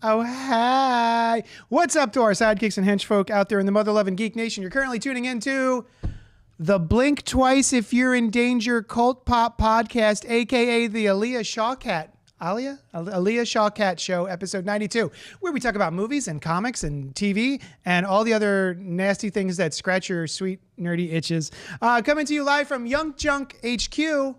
Oh, hi. What's up to our sidekicks and henchfolk out there in the mother-loving Geek Nation? You're currently tuning into the Blink Twice If You're in Danger CultPop podcast, a.k.a. the Aaliyah Shawkat Show, episode 92, where we talk about movies and comics and TV and all the other nasty things that scratch your sweet, nerdy itches. Coming to you live from Young Junk HQ.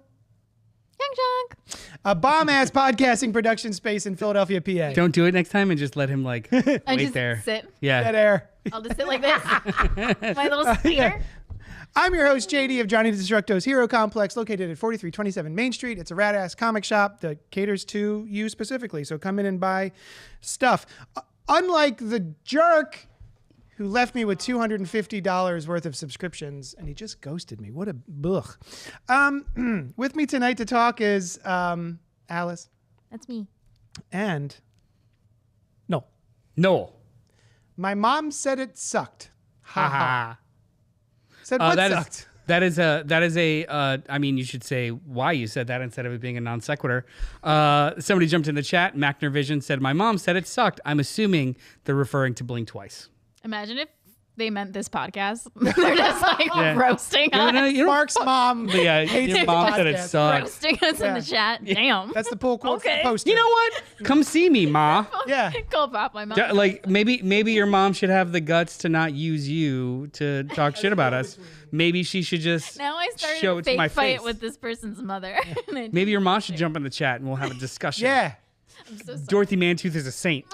Young Junk. A bomb-ass podcasting production space in Philadelphia, PA. Don't do it next time and just let him wait just there. Sit. Yeah. Dead air. I'll just sit like this. My little speaker. I'm your host, JD of Johnny the Destructo's Hero Complex, located at 4327 Main Street. It's a rad-ass comic shop that caters to you specifically, so come in and buy stuff. Unlike the jerk who left me with $250 worth of subscriptions, and he just ghosted me. What a bugh. With me tonight to talk is Alice. That's me. And Noel. Noel. My mom said it sucked. Ha ha. Said Oh, what that sucked? I mean, you should say why you said that instead of it being a non sequitur. Somebody jumped in the chat. Macner Vision said, my mom said it sucked. I'm assuming they're referring to Blink Twice. Imagine if they meant this podcast. They're just roasting us. Mark's mom. Yeah, hates your the mom said it podcast. sucked. Roasting us in the chat. Damn. That's the pull quote Okay. poster. You know what? Come see me, Ma. Yeah. CultPop, my mom. Like maybe your mom should have the guts to not use you to talk shit about us. Maybe she should just Now I started show a it to my fake fight face. with this person's mother. Maybe your mom should jump in the chat and we'll have a discussion. Yeah. I'm so sorry. Dorothy Mantooth is a saint.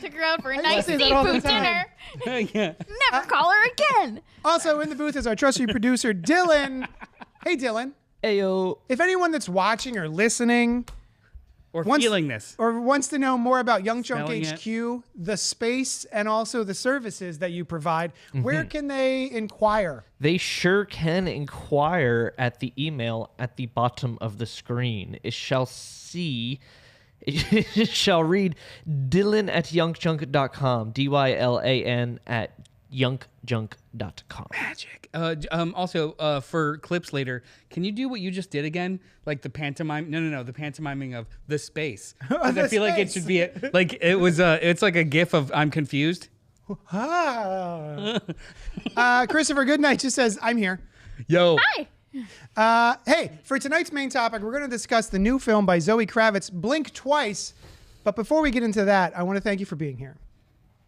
Took her out for a nice say that all the seafood time. dinner. Yeah. Never call her again. Also in the booth is our trusty producer, Dylan. Hey, Dylan. Ayo. If anyone that's watching or listening Or Once- feeling this. or wants to know more about Young Junk Smelling HQ, the space, and also the services that you provide, where can they inquire? They sure can inquire at the email at the bottom of the screen. It shall read dylan@youngjunk.com. DYLAN at youngjunk.com. Magic. Also, for clips later, can you do what you just did again? Like the pantomime? No. The pantomiming of the space. 'Cause I feel like it should be it's like a gif of I'm confused. Christopher Goodnight just says, I'm here. Yo. Hi. Hey, for tonight's main topic, we're going to discuss the new film by Zoë Kravtiz, Blink Twice. But before we get into that, I want to thank you for being here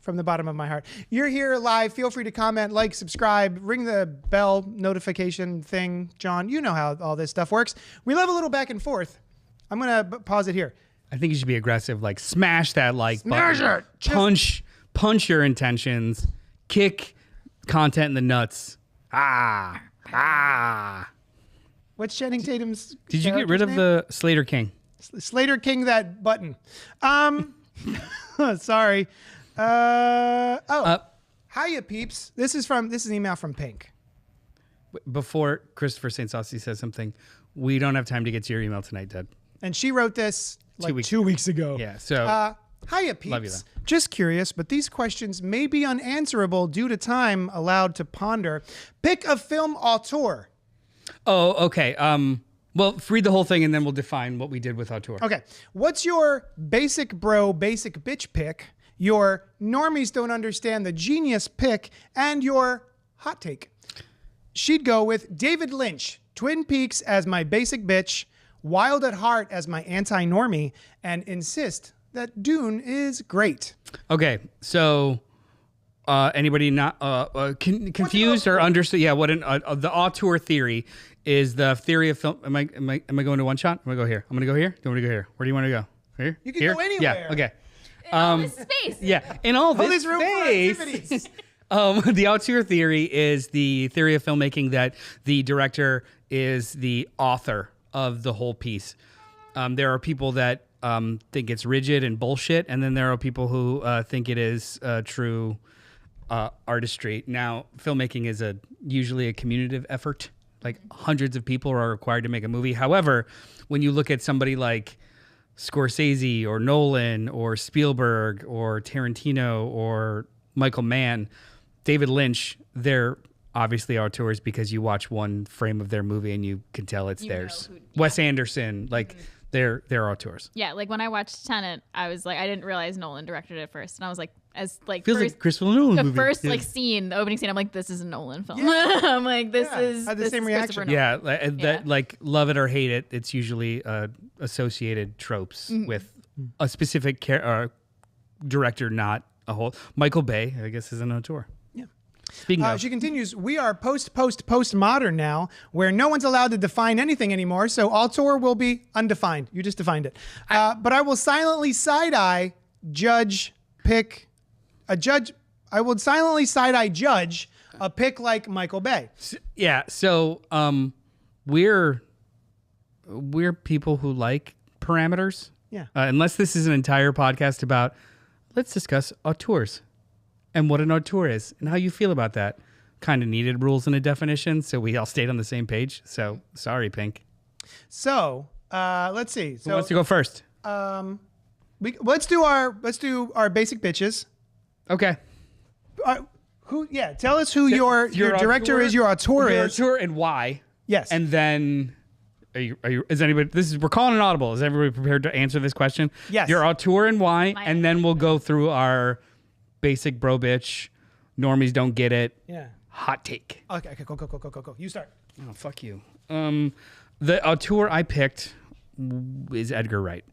from the bottom of my heart. You're here live. Feel free to comment, like, subscribe, ring the bell notification thing. John, you know how all this stuff works. We love a little back and forth. I'm going to pause it here. I think you should be aggressive. Like smash that Smash button. it. Punch your intentions. Kick content in the nuts. What's Channing Tatum's Did you get character's rid of name? the Slater King? Slater King that button. Sorry. Hiya peeps. This is an email from Pink. Before Christopher St. Saucy says something, we don't have time to get to your email tonight, Dad. And she wrote this like 2 2 weeks ago. Yeah, so Hiya peeps. Love you, though. Just curious, but these questions may be unanswerable due to time allowed to ponder. Pick a film auteur. Oh, okay. Well, read the whole thing and then we'll define what we did with Auteur. Okay. What's your basic bro, basic bitch pick? Your normies don't understand the genius pick, and your hot take. She'd go with David Lynch, Twin Peaks as my basic bitch, Wild at Heart as my anti-normie, and insist that Dune is great. Okay, so anybody not confused or understood? Yeah, what the auteur theory is the theory of film. Am I going to one shot? I'm gonna go here. I'm gonna go here. Do you want me to go here? Where do you want to go? Here? You can Here? go anywhere. Yeah. Okay. All this space. Yeah. In all This this room for space, activities. the auteur theory is the theory of filmmaking that the director is the author of the whole piece. There are people that think it's rigid and bullshit, and then there are people who think it is true artistry. Now, filmmaking is usually a communicative effort. Like hundreds of people are required to make a movie. However, when you look at somebody like Scorsese or Nolan or Spielberg or Tarantino or Michael Mann, David Lynch, they're obviously auteurs because you watch one frame of their movie and you can tell it's theirs. Wes Anderson, like They're auteurs. Yeah, like when I watched Tenet, I was like, I didn't realize Nolan directed it first, and I was like, as like Feels first, like Christopher Nolan the movie. first Yeah. like scene, the opening scene, I'm like, this is a Nolan film. I'm like, this is I had the this same is reaction. Christopher Nolan. Yeah, that like love it or hate it, it's usually associated tropes with a specific director, not a whole. Michael Bay, I guess, is an auteur. Yeah. Speaking of, She continues, we are post-modern now, where no one's allowed to define anything anymore, so auteur will be undefined. You just defined it. But I will silently side-eye judge a pick like Michael Bay. yeah. So we're people who like parameters. Yeah. Unless this is an entire podcast about, let's discuss auteurs and what an auteur is and how you feel about that. Kind of needed rules and a definition, so we all stayed on the same page. So sorry, Pink. So let's see. Who wants to go first? Let's do our basic bitches. Okay. Tell us who your director is, your auteur is. Your auteur and why. Yes. And then is anybody we're calling an audible. Is everybody prepared to answer this question? Yes. Your auteur and why, My and then we'll go through our basic bro bitch, normies don't get it. Yeah. Hot take. Okay, go. You start. Oh, fuck you. The auteur I picked is Edgar Wright.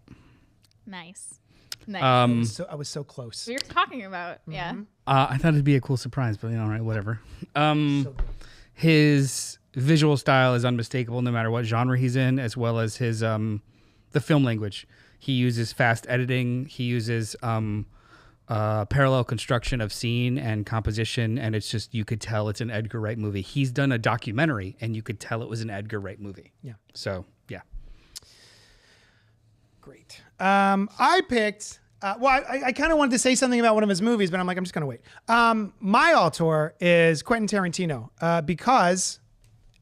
Nice. Nice. So I was so close. we were talking about, yeah. I thought it'd be a cool surprise, but all right, whatever. So good. His visual style is unmistakable no matter what genre he's in, as well as his the film language. He uses fast editing. He uses parallel construction of scene and composition, and it's just, you could tell it's an Edgar Wright movie. He's done a documentary, and you could tell it was an Edgar Wright movie. Yeah. So, yeah. Great. I picked. I kind of wanted to say something about one of his movies, but I'm like, I'm just gonna wait. My auteur is Quentin Tarantino because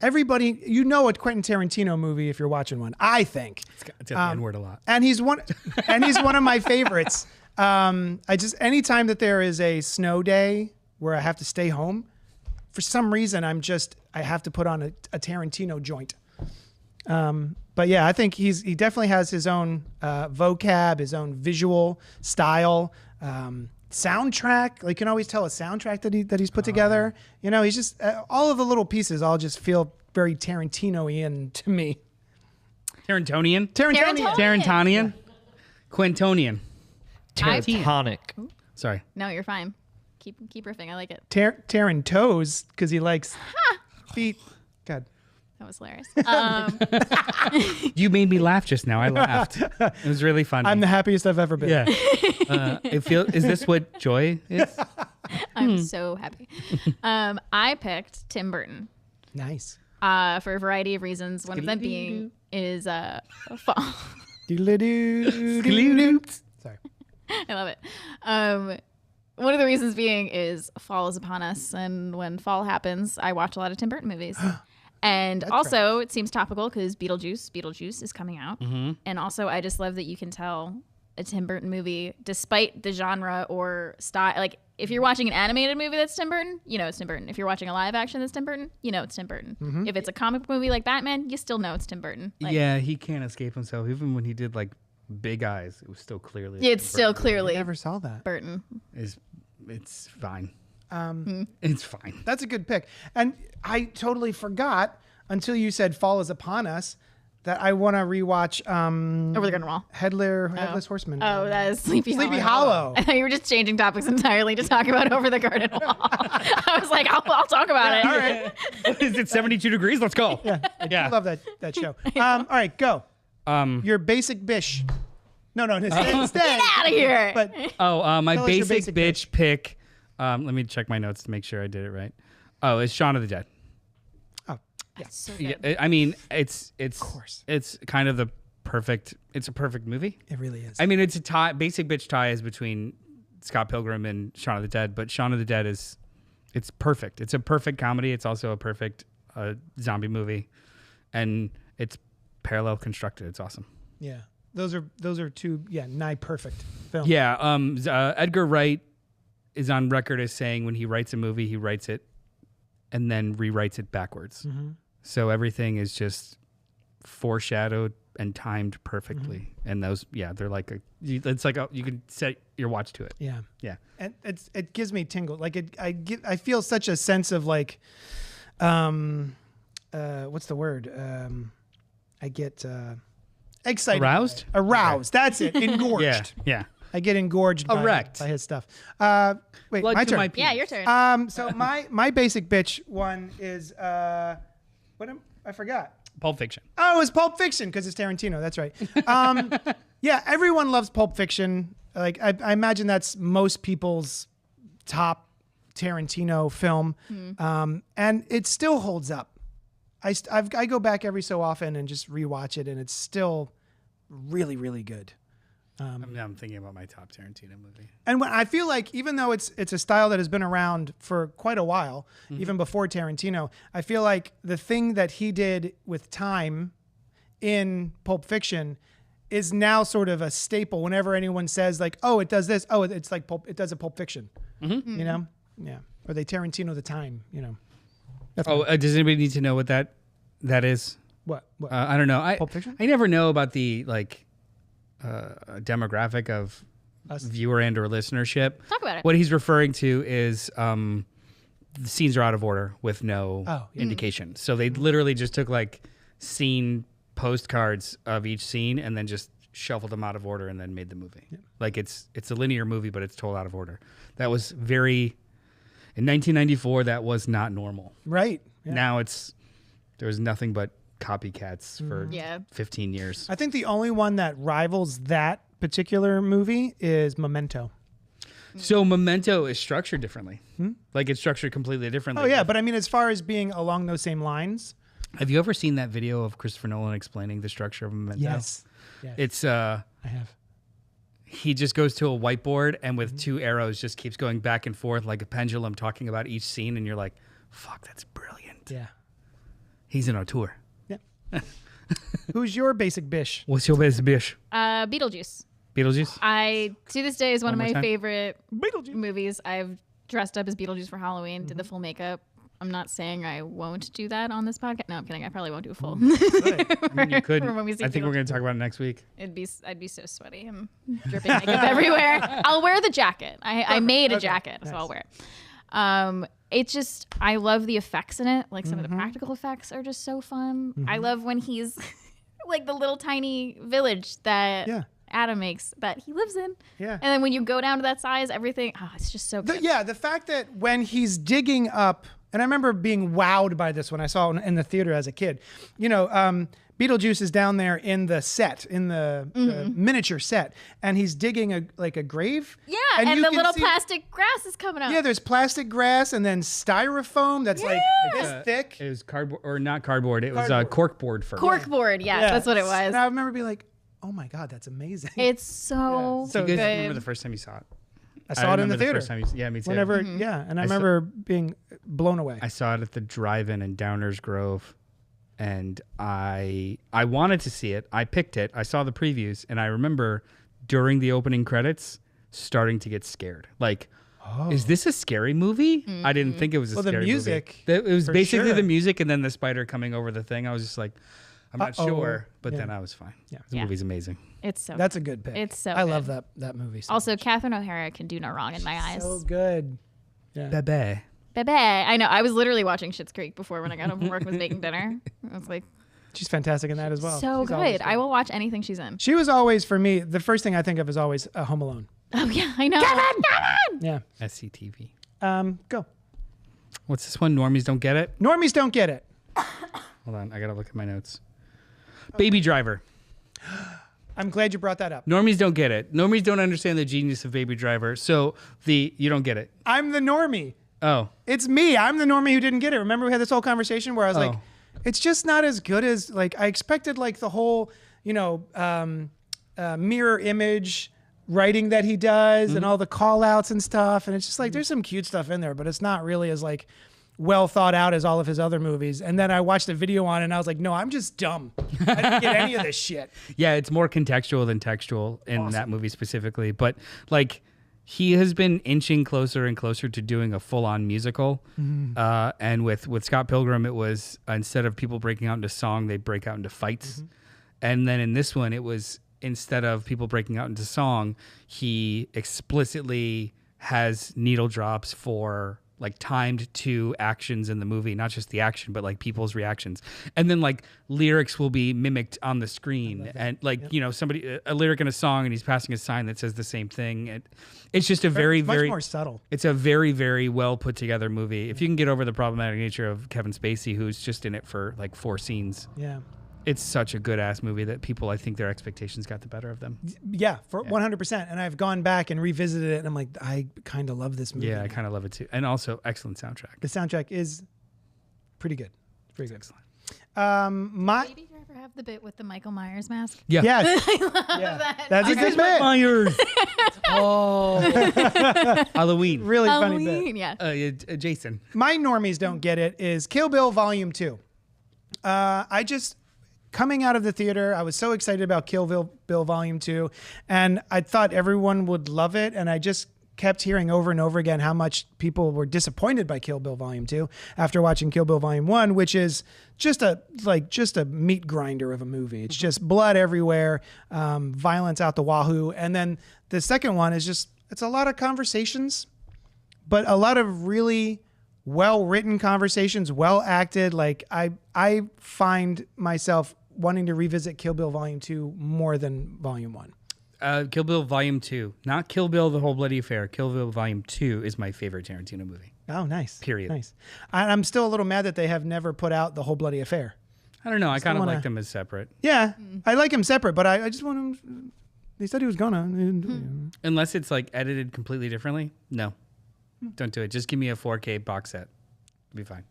everybody, you know, a Quentin Tarantino movie if you're watching one. I think It's got the N-word a lot. and he's one of my favorites. Anytime that there is a snow day where I have to stay home, for some reason I have to put on a Tarantino joint. But yeah, I think he definitely has his own vocab, his own visual style, soundtrack. Like, you can always tell a soundtrack that he's put together. You know, he's just all of the little pieces all just feel very Tarantino-ian to me. Tarantonian? Tarantonian. Quintonian. Tectonic. Sorry. No, you're fine. Keep riffing. I like it. Tarantoes, because he likes feet. God. That was hilarious. You made me laugh just now. I laughed. It was really funny. I'm the happiest I've ever been. Yeah. Is this what joy is? I'm so happy. I picked Tim Burton Nice. for a variety of reasons. One of them being is fall. Doodle-doo. Sorry. I love it. One of the reasons being is fall is upon us, and when fall happens, I watch a lot of Tim Burton movies. And also, it seems topical because Beetlejuice is coming out. Mm-hmm. And also, I just love that you can tell a Tim Burton movie, despite the genre or style. Like, if you're watching an animated movie that's Tim Burton, you know it's Tim Burton. If you're watching a live action that's Tim Burton, you know it's Tim Burton. Mm-hmm. If it's a comic movie like Batman, you still know it's Tim Burton. Like, Yeah, he can't escape himself. Even when he did like Big Eyes, it was still clearly. it's still clearly Never saw that. Burton. It's fine. It's fine. That's a good pick. And I totally forgot until you said Fall is Upon Us that I want to rewatch Over the Garden Wall. Headless Horseman. Oh, that is Sleepy Hollow. I thought you were just changing topics entirely to talk about Over the Garden Wall. I was like, I'll talk about it. All right. Is it 72 degrees? Let's go. I love that show. All right, go. Your basic bish. No, instead. Get out of here. But My Tell us your basic basic bitch pick. Let me check my notes to make sure I did it right. Oh, it's Shaun of the Dead. So good. Yeah, I mean, it's course. it's kind of the perfect. It's a perfect movie. it really is. I mean, it's a tie. Basic bitch tie is between Scott Pilgrim and Shaun of the Dead, but Shaun of the Dead it's perfect. It's a perfect comedy. It's also a perfect zombie movie, and it's parallel constructed. It's awesome. Yeah. Those are two nigh perfect films. Yeah. Edgar Wright is on record as saying when he writes a movie, he writes it and then rewrites it backwards. Mm-hmm. So everything is just foreshadowed and timed perfectly. And those, they're like it's like you can set your watch to it. Yeah. Yeah. And it gives me tingle. Like I feel such a sense of like, what's the word? I get excited. Aroused? Aroused. That's it. Engorged. Yeah. I get engorged by his stuff. Wait, Blood my to turn. my penis. Yeah, your turn. So my basic bitch one is I forgot. Pulp Fiction. Oh, it's Pulp Fiction because it's Tarantino. That's right. Yeah, everyone loves Pulp Fiction. Like I imagine that's most people's top Tarantino film, and it still holds up. I go back every so often and just rewatch it, and it's still really, really good. I'm thinking about my top Tarantino movie. And when I feel like even though it's a style that has been around for quite a while, even before Tarantino, I feel like the thing that he did with time in Pulp Fiction is now sort of a staple. Whenever anyone says like, "Oh, it does this," oh, it's like it does a Pulp Fiction, you know, or they Tarantino the time, you know. Does anybody need to know what that is? What? I don't know. Pulp Fiction? I never know about the demographic of viewer and or listenership. Talk about it. What he's referring to is the scenes are out of order with no indication. So they literally just took like scene postcards of each scene and then just shuffled them out of order and then made the movie. Yeah. Like it's a linear movie, but it's told out of order. That was in 1994, that was not normal. Right. Yeah. Now there was nothing but copycats for 15 years. I think the only one that rivals that particular movie is Memento. So Memento is structured differently. Like it's structured completely differently. Oh yeah, but I mean, as far as being along those same lines. Have you ever seen that video of Christopher Nolan explaining the structure of Memento? Yes. It's I have. He just goes to a whiteboard and with two arrows just keeps going back and forth like a pendulum talking about each scene and you're like, fuck, that's brilliant. Yeah. He's an auteur. Yeah. Who's your basic bish? What's your basic bish? Beetlejuice. Beetlejuice? I to this day is one of my time. favorite movies. I've dressed up as Beetlejuice for Halloween, did the full makeup. I'm not saying I won't do that on this podcast. No, I'm kidding. I probably won't do a full. I mean, you could. For when we see I think we're Beetlejuice. going to talk about it next week. I'd be so sweaty and dripping makeup everywhere. I'll wear the jacket. I made a jacket, so I'll wear it. It's just, I love the effects in it. Like some of the practical effects are just so fun. I love when he's like the little tiny village that Adam makes that he lives in. Yeah. And then when you go down to that size, everything, it's just so good. The fact that when he's digging up, and I remember being wowed by this when I saw it in the theater as a kid. You know, Beetlejuice is down there in the set, in the miniature set, and he's digging a grave. Yeah, and you the can little see- plastic grass is coming up. Yeah, there's plastic grass and then styrofoam that's like this thick. It was cardboard, or not cardboard. It was Cardboard. corkboard first. Corkboard, yes, that's what it was. And I remember being like, oh my God, that's amazing. It's so So You guys good. remember the first time you saw it? I saw it in remember the theater. First time yeah, me too. Whenever, and I remember being blown away. I saw it at the drive-in in Downers Grove, and I wanted to see it. I picked it. I saw the previews, and I remember during the opening credits starting to get scared. Like, is this a scary movie? I didn't think it was a scary the music, movie. It was for basically sure. the music and then the spider coming over the thing. I was just like, I'm not sure, but Yeah. then I was fine. Yeah. The movie's amazing. It's so That's a good pick. It's so I good. love that movie. So Also, Catherine O'Hara can do no wrong in my eyes. so good. Yeah. Bebe. Bebe. I know. I was literally watching Schitt's Creek before when I got home from work and was making dinner. I was like, She's fantastic in that as well. so She's always good. I will watch anything she's in. She was always, for me, the first thing I think of is always Home Alone. Oh, yeah. I know. Kevin! Yeah. SCTV. Go. What's this one? Normies Don't Get It? Normies don't get it. Hold on. I got to look at my notes. Baby Driver. I'm glad you brought that up. Normies don't get it. Normies don't understand the genius of Baby Driver. So you don't get it. I'm the normie. Oh. It's me. I'm the normie who didn't get it. Remember we had this whole conversation where I was like, Oh. it's just not as good as, like, I expected, like, the whole, mirror image writing that he does and all the call outs and stuff. And it's just like, there's some cute stuff in there, but it's not really as, like, well thought out as all of his other movies. And then I watched a video on it and I was like, no, I'm just dumb. I didn't get any of this shit. Yeah, it's more contextual than textual in that movie specifically. But like he has been inching closer and closer to doing a full-on musical. And with Scott Pilgrim, it was instead of people breaking out into song, they break out into fights. And then in this one, it was instead of people breaking out into song, he explicitly has needle drops for like timed to actions in the movie, not just the action, but like people's reactions. And then like lyrics will be mimicked on the screen, and like, you know, somebody, a lyric in a song, and he's passing a sign that says the same thing. And it's just a very, much very more subtle. It's a very, very well put together movie. If you can get over the problematic nature of Kevin Spacey, who's just in it for like 4 scenes. Yeah. It's such a good ass movie that people, I think their expectations got the better of them. Yeah, for 100%. And I've gone back and revisited it, and I'm like, I kind of love this movie. Yeah, I kind of love it too. And also, excellent soundtrack. The soundtrack is pretty good. It's pretty good. Excellent. Did you ever have the bit with the Michael Myers mask? Yeah. Yes. I love Yeah. that. That's a good bit. Myers. Oh. Halloween. Really funny bit. Halloween, yeah. Jason. My normies don't get it is Kill Bill Volume 2. Coming out of the theater, I was so excited about Kill Bill Volume 2, and I thought everyone would love it, and I just kept hearing over and over again how much people were disappointed by Kill Bill Volume 2 after watching Kill Bill Volume 1, which is just a meat grinder of a movie. It's just blood everywhere, violence out the wahoo. And then the second one is it's a lot of conversations, but a lot of really well-written conversations, well acted. Like I find myself wanting to revisit Kill Bill Volume 2 more than Volume 1. Kill Bill Volume 2. Not Kill Bill The Whole Bloody Affair. Kill Bill Volume 2 is my favorite Tarantino movie. Oh, nice. Period. Nice. I'm still a little mad that they have never put out The Whole Bloody Affair. I don't know. I kind of wanna- like them as separate. Yeah, I like him separate, but I just want him. They said he was gonna. Unless it's like edited completely differently. No. Don't do it. Just give me a 4K box set. It'll be fine.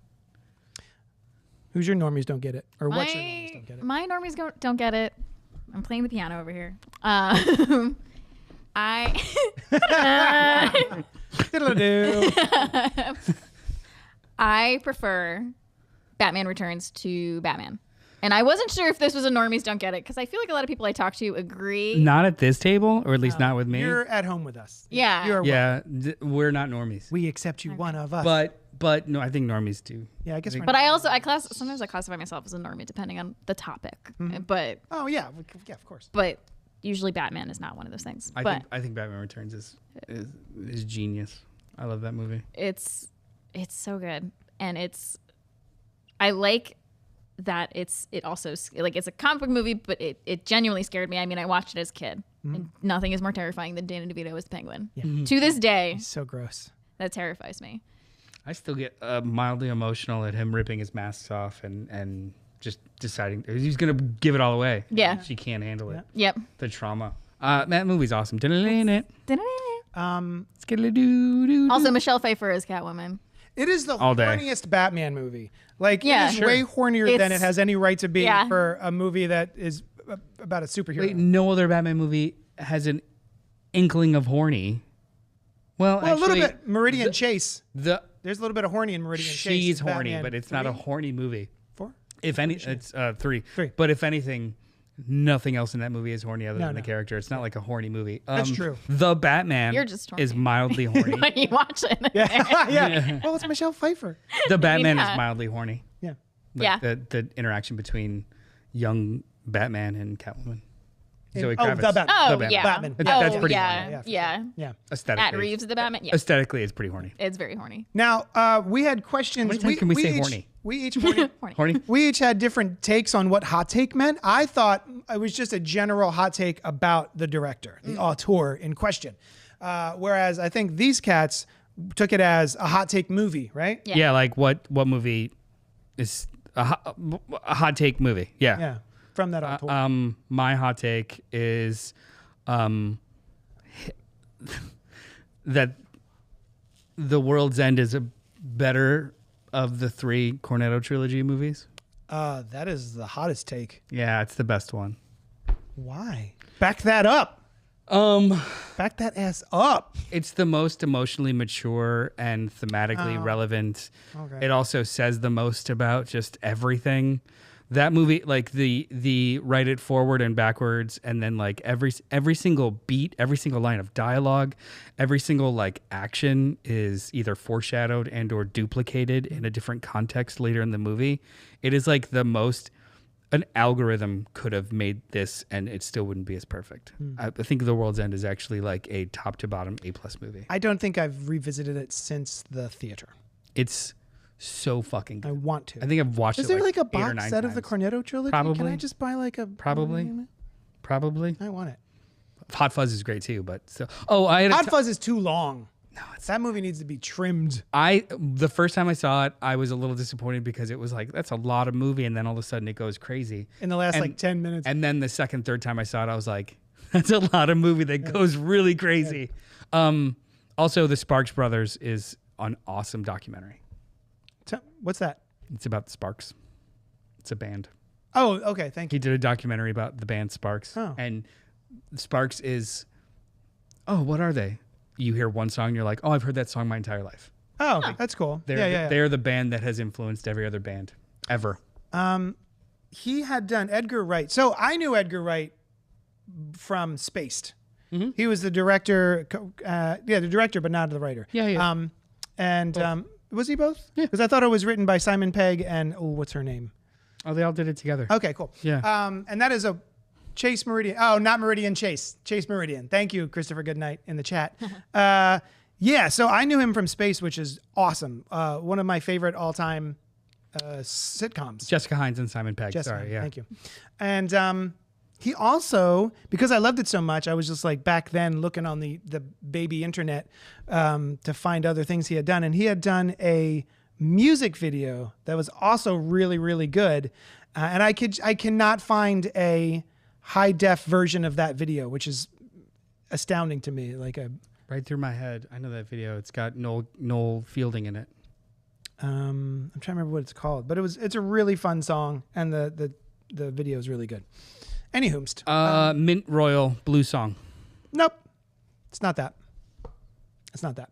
Who's your normies don't get it? Or what's your normies don't get it? My normies don't get it. I'm playing the piano over here. Diddle-a-doo. I prefer Batman Returns to Batman. And I wasn't sure if this was a normies don't get it, because I feel like a lot of people I talk to agree. Not at this table, or at least not with me. You're at home with us. Yeah. You're Yeah, we're not normies. We accept you, one of us. But no, I think normies do. yeah, I guess. I think- we're But not. sometimes I classify myself as a normie depending on the topic. But Oh yeah, yeah, of course. usually Batman is not one of those things. I But think Batman Returns is genius. I love that movie. it's so good, and I like that it also like it's a comic book movie, but it genuinely scared me. I mean, I watched it as a kid, and nothing is more terrifying than Danny DeVito as the Penguin. To this day, He's so gross. that terrifies me. I still get mildly emotional at him ripping his masks off and just deciding he's gonna give it all away. Yeah. She can't handle it. Yep. The trauma. That movie's awesome. It. Also, Michelle Pfeiffer as Catwoman. It is the All day. horniest Batman movie. Like, Yeah. it is Sure. way hornier than it It's- has any right to be Yeah. for a movie that is about a superhero. Wait, no other Batman movie has an inkling of horny. Well, well, actually, a little bit. Meridian Chase. The There's a little bit of horny in Meridian Chase. she's in horny, Batman but it's not a 3? horny movie. 4? If any, it's 3. 3. But if anything, nothing else in that movie is horny other No, than the no. character. It's not like a horny movie. That's true. The Batman You're just is horny. mildly horny. When you watch it. Yeah. yeah. Well, it's Michelle Pfeiffer. The Batman yeah. is mildly horny. Yeah. Like Yeah. The interaction between young Batman and Catwoman. Zoe Oh, Kravitz. the Batman. Oh, The Batman. yeah. Batman. That's Oh, pretty yeah. horny. Yeah, for Yeah. Yeah. Aesthetically. At Reeves, the Batman. Yeah. Aesthetically, it's pretty horny. It's very horny. Now, we had questions. How many times can we say each, horny? We each Horny. Horny? we each had different takes on what hot take meant. I thought it was just a general hot take about the director, the auteur in question. Whereas I think these cats took it as a hot take movie, right? Yeah. Yeah, like what movie is a hot take movie? Yeah. Yeah. From that auteur. My hot take is that The World's End is a better of the 3 Cornetto trilogy movies. That is the hottest take. Yeah, it's the best one. Why? Back that up. Back that ass up. It's the most emotionally mature and thematically relevant. Okay. It also says the most about just everything. That movie, like the write it forward and backwards, and then like every single beat, every single line of dialogue, every single like action is either foreshadowed and or duplicated in a different context later in the movie. It is like the most an algorithm could have made this and it still wouldn't be as perfect. I think The World's End is actually like a top to bottom A+ movie. I don't think I've revisited it since the theater. It's so fucking good. I want to. I think I've watched Is it there like a 8 or 9 box set of the times. Cornetto trilogy? Probably. Can I just buy like a Probably. I want it. Hot Fuzz is great too, but so I had Hot Fuzz is too long. No, it's That movie needs to be trimmed. the first time I saw it, I was a little disappointed because it was like that's a lot of movie, and then all of a sudden it goes crazy. In the last And- like 10 minutes. And then the second, third time I saw it, I was like, that's a lot of movie that goes really crazy. Also, the Sparks Brothers is an awesome documentary. What's that? It's about the Sparks. It's a band. Oh, okay. Thank you. He did a documentary about the band Sparks. Oh. And Sparks is, what are they? You hear one song, you're like, I've heard that song my entire life. Oh, that's cool. They're the band that has influenced every other band ever. He had done Edgar Wright. So I knew Edgar Wright from Spaced. He was the director, the director, but not the writer. Yeah. Was he both? Yeah. Because I thought it was written by Simon Pegg and what's her name? Oh, they all did it together. Okay, cool. Yeah. And that is a Chase Meridian. Oh, not Meridian Chase. Chase Meridian. Thank you, Christopher Goodnight in the chat. So I knew him from Space, which is awesome. One of my favorite all-time sitcoms. Jessica Hines and Simon Pegg. Jessica, Sorry, yeah. thank you. And he also, because I loved it so much, I was just like back then looking on the baby internet to find other things he had done. And he had done a music video that was also really, really good. And I cannot find a high def version of that video, which is astounding to me. Right through my head. I know that video. It's got Noel Fielding in it. I'm trying to remember what it's called, but it's a really fun song, and the video is really good. Anywhoomst. Mint Royal Blue Song. Nope. It's not that. It's not that.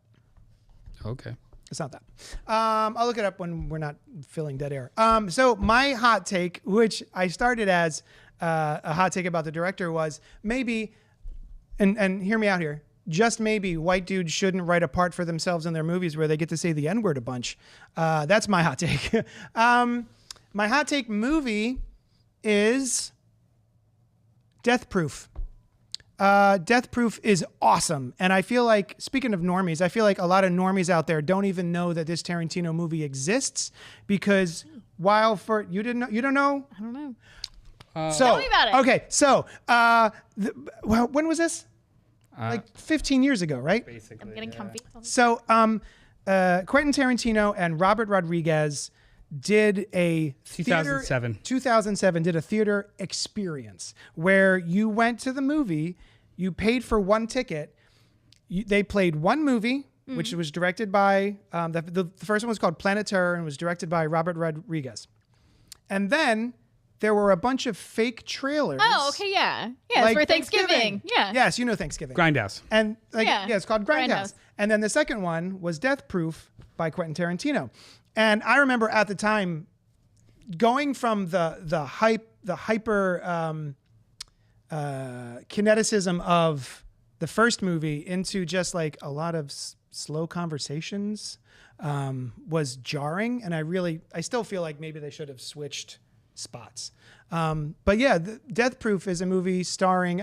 Okay. It's not that. I'll look it up when we're not filling dead air. So my hot take, which I started as a hot take about the director, was maybe, and hear me out here, just maybe white dudes shouldn't write a part for themselves in their movies where they get to say the N-word a bunch. That's my hot take. My hot take movie is Death Proof. Death Proof is awesome. And I feel like, speaking of normies, I feel like a lot of normies out there don't even know that this Tarantino movie exists because you don't know? I don't know. Tell me about it. Okay, so when was this? Like 15 years ago, right? Basically. I'm getting comfy. So Quentin Tarantino and Robert Rodriguez did a 2007 did a theater experience where you went to the movie, you paid for one ticket, they played one movie, which was directed by the first one was called Planet Terror and was directed by Robert Rodriguez, and then there were a bunch of fake trailers. Oh, okay, yeah. Yeah, like it's for Thanksgiving. Yeah. Yes, you know Thanksgiving. Grindhouse. And it's called Grindhouse. Grindhouse. And then the second one was Death Proof by Quentin Tarantino. And I remember at the time going from the hyper kineticism of the first movie into just like a lot of slow conversations was jarring. And I still feel like maybe they should have switched spots. But yeah, Death Proof is a movie starring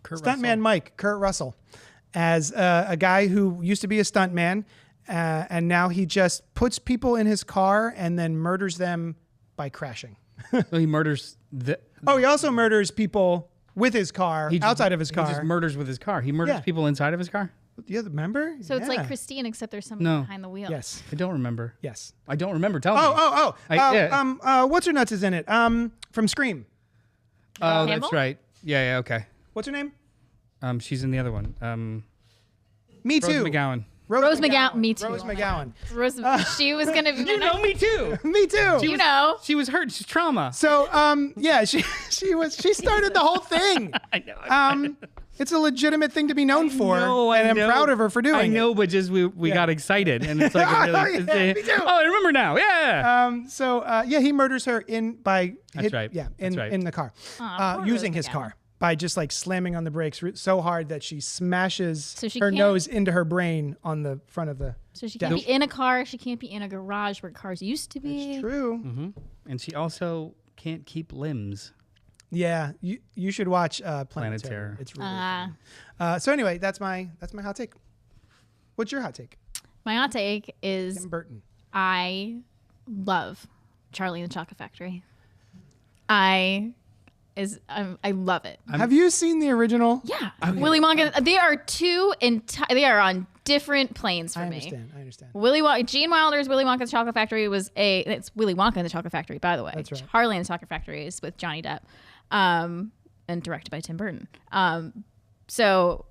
stuntman Kurt Russell, as a guy who used to be a stuntman, and now he just puts people in his car and then murders them by crashing. So he murders he also murders people with his car, outside of his car. He just murders with his car. He murders people inside of his car? Yeah, remember? So it's like Yeah. Christine, except there's someone behind the wheel. Yes. I don't remember. Yes. I don't remember. Tell me. What's her nuts is in it? From Scream. Oh, Campbell? that's right. Yeah, okay. What's her name? She's in the other one. Me Rose too. McGowan. Rose McGowan. Me too. Rose McGowan. She was gonna be. You know me too. Me too. You know. She was hurt. She's trauma. So she started the whole thing. I know. It's a legitimate thing to be known for, I and I'm know. proud of her for doing I it. know, but just we got excited, and it's like a really. Yeah, me too. Oh, I remember now. Yeah. He murders her in That's right. Yeah, That's right. in the car, Aw, poor using Rose his McGowan. car. by just like slamming on the brakes so hard that she smashes So she her can't- nose into her brain on the front of the. So she can't be in a car. She can't be in a garage where cars used to be. It's true. Mm-hmm. And she also can't keep limbs. Yeah, you should watch Planet Planet Terror. Terror. It's really fun. So anyway, that's my hot take. What's your hot take? My hot take is Tim Burton. I love Charlie and the Chocolate Factory. I love it. Have you seen the original? Yeah, Willy Wonka. They are they are on different planes for I me. understand. Gene Wilder's Willy Wonka and the Chocolate Factory it's Willy Wonka and the Chocolate Factory, by the way. That's right. Charlie and the Chocolate Factory is with Johnny Depp, and directed by Tim Burton. So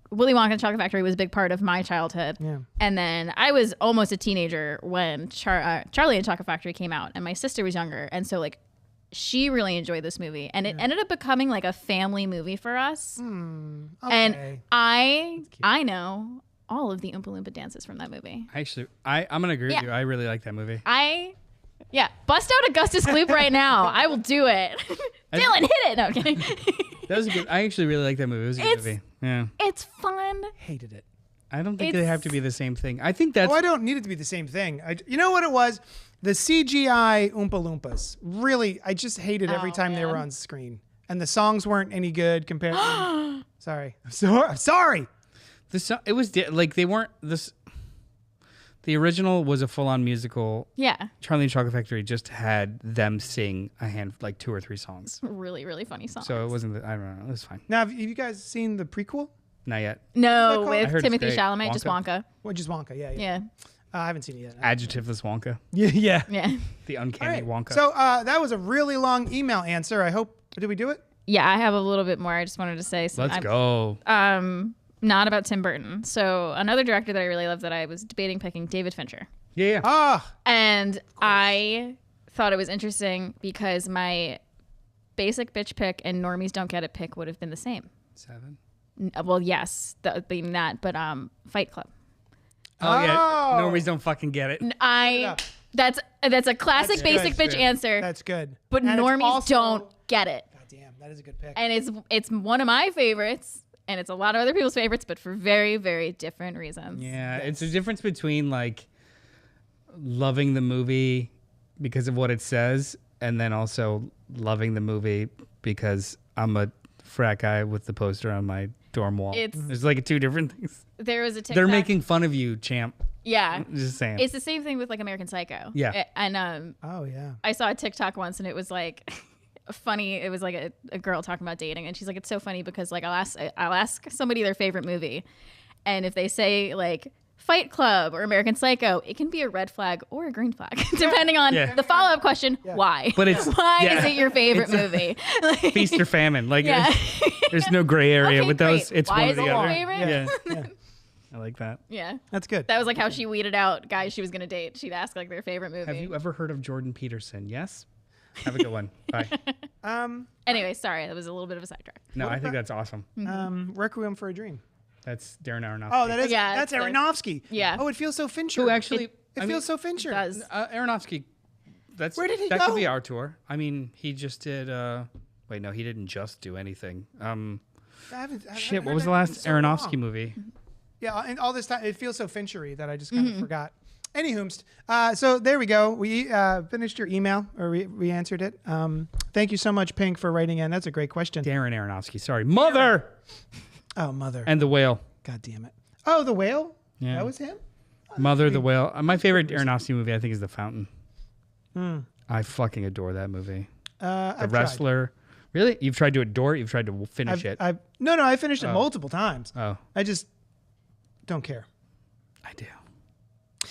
Willy Wonka and the Chocolate Factory was a big part of my childhood. Yeah. And then I was almost a teenager when Charlie and the Chocolate Factory came out, and my sister was younger, and so like she really enjoyed this movie, and it ended up becoming like a family movie for us. Okay. And I know all of the Oompa Loompa dances from that movie. I'm gonna agree with you. I really like that movie. Bust out Augustus Gloop right now. I will do it. Dylan, hit it. No, I'm kidding. That was a good. I actually really like that movie. It was a good movie. Yeah. It's fun. Hated it. I don't think they have to be the same thing. I think that's. Oh, I don't need it to be the same thing. You know what it was? The CGI Oompa Loompas. Really, I just hated every time they were on screen. And the songs weren't any good compared to... Sorry. I'm sorry. It was like they weren't this. The original was a full-on musical. Yeah. Charlie and Chocolate Factory just had them sing like 2 or 3 songs. Really, really funny songs. So it wasn't. I don't know. It was fine. Now, have you guys seen the prequel? Not yet. No, called? I with heard Timothy it's great. Chalamet, just Wonka. Well, just Wonka. Yeah. Yeah. I haven't seen it yet. Adjectiveless Wonka. Yeah. Yeah. The All uncanny right. Wonka. So that was a really long email answer. I hope. Did we do it? Yeah, I have a little bit more. I just wanted to say Let's go. not about Tim Burton. So another director that I really love that I was debating picking, David Fincher. Yeah. Ah. And I thought it was interesting because my basic bitch pick and normies don't get it pick would have been the same. 7. Well, yes, being that, but Fight Club. Oh yeah. Oh. Normies don't fucking get it. That's a classic That's basic good. bitch answer. That's good. But And it's normies also- don't get it. God damn, that is a good pick. And it's one of my favorites, and it's a lot of other people's favorites, but for very, very different reasons. Yeah, it's a difference between like loving the movie because of what it says, and then also loving the movie because I'm a frat guy with the poster on my dorm wall. There's like 2 different things. There was a TikTok. They're making fun of you, champ. Yeah. Just saying. It's the same thing with like American Psycho. Yeah. And Oh yeah. I saw a TikTok once, and it was like funny. It was like a girl talking about dating, and she's like, it's so funny because like I'll ask somebody their favorite movie, and if they say like Fight Club or American Psycho, it can be a red flag or a green flag depending on the follow-up question. Why? But it's why is it your favorite movie? Like, feast or famine. Like Yeah. there's no gray area Okay, with those. great. It's Why one or is the it your other. favorite? Yeah. I like that. Yeah. That's good. That was like how she weeded out guys she was gonna date. She'd ask like their favorite movie. Have you ever heard of Jordan Peterson? Yes. Have a good one. Bye. Anyway, sorry, that was a little bit of a sidetrack. No, I think that's awesome. Requiem for a Dream. That's Darren Aronofsky. Oh, that is. Yeah, that's it's the- Aronofsky. Yeah. Oh, it feels so Fincher. Who actually? It feels so Fincher. It does. Aronofsky. That's Where did he that go? could be our tour. I mean, he just did. Wait, no, he didn't just do anything. I haven't Shit, heard what was that the in last so Aronofsky long. movie? Yeah, and all this time it feels so Finchery that I just kind of forgot. Anywhoomst. So there we go. We finished your email, or we answered it. Thank you so much, Pink, for writing in. That's a great question. Darren Aronofsky. Sorry, Mother Oh, Mother. and the Whale. God damn it. Oh, The Whale? Yeah. That was him? Mother, the Whale. My favorite Aronofsky movie, I think, is The Fountain. I fucking adore that movie. The I've Wrestler. Really? You've tried to adore it? You've tried to finish it? No, I finished it multiple times. Oh, I just don't care. I do.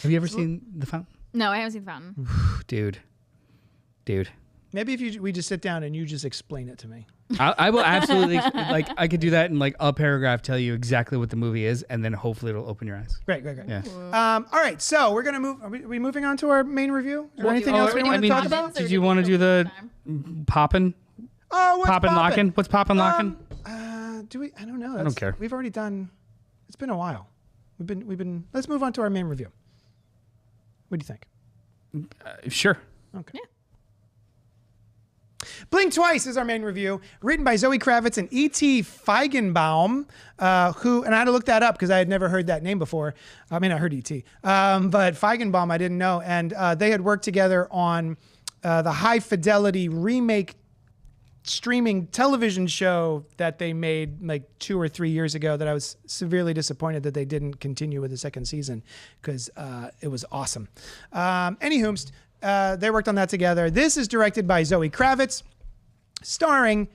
Have you ever seen The Fountain? No, I haven't seen The Fountain. Dude. Maybe if we just sit down and you just explain it to me. I will absolutely, like, I could do that in like a paragraph, tell you exactly what the movie is, and then hopefully it'll open your eyes. Great. Yeah. All right, so we're going to move. Are we moving on to our main review? Or anything else we want to talk about? Did you want to do the poppin'? Oh, what's Poppin' lockin'? What's poppin' lockin'? Do we? I don't know. I don't care. We've already done. It's been a while. We've been. Let's move on to our main review. What do you think? Sure. Okay. Yeah. Blink Twice is our main review, written by Zoë Kravtiz and E.T. Feigenbaum, and I had to look that up because I had never heard that name before. I mean, I heard E.T., but Feigenbaum I didn't know. And they had worked together on the high fidelity remake streaming television show that they made like 2 or 3 years ago that I was severely disappointed that they didn't continue with the second season because it was awesome. Anywho, they worked on that together. This is directed by Zoë Kravtiz, starring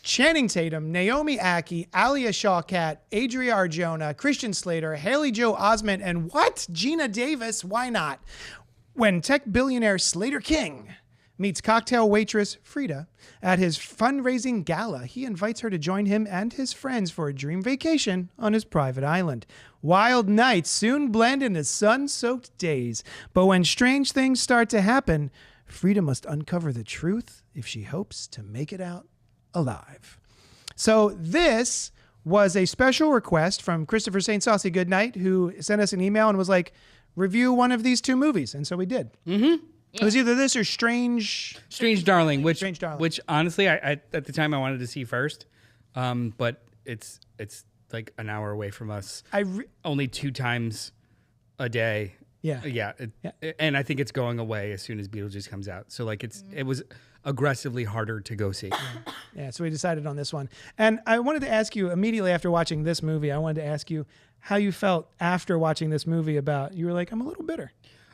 Channing Tatum, Naomi Ackie, Alia Shawkat, Adria Arjona, Christian Slater, Haley Joel Osment, and what? Gina Davis? Why not? When tech billionaire Slater King meets cocktail waitress Frida at his fundraising gala, he invites her to join him and his friends for a dream vacation on his private island. Wild nights soon blend into sun-soaked days, but when strange things start to happen, Frida must uncover the truth if she hopes to make it out alive. So this was a special request from Christopher St. Saucy Goodnight, who sent us an email and was like, review one of these 2 movies. And so we did. Mm-hmm. It was either this or Strange Darling, which honestly, I at the time I wanted to see first, but it's like an hour away from us. Only 2 times a day. Yeah. And I think it's going away as soon as Beetlejuice comes out. So like it was aggressively harder to go see. Yeah. So we decided on this one, and I wanted to ask you immediately after watching this movie. I wanted to ask you how you felt after watching this movie. You were like, I'm a little bitter.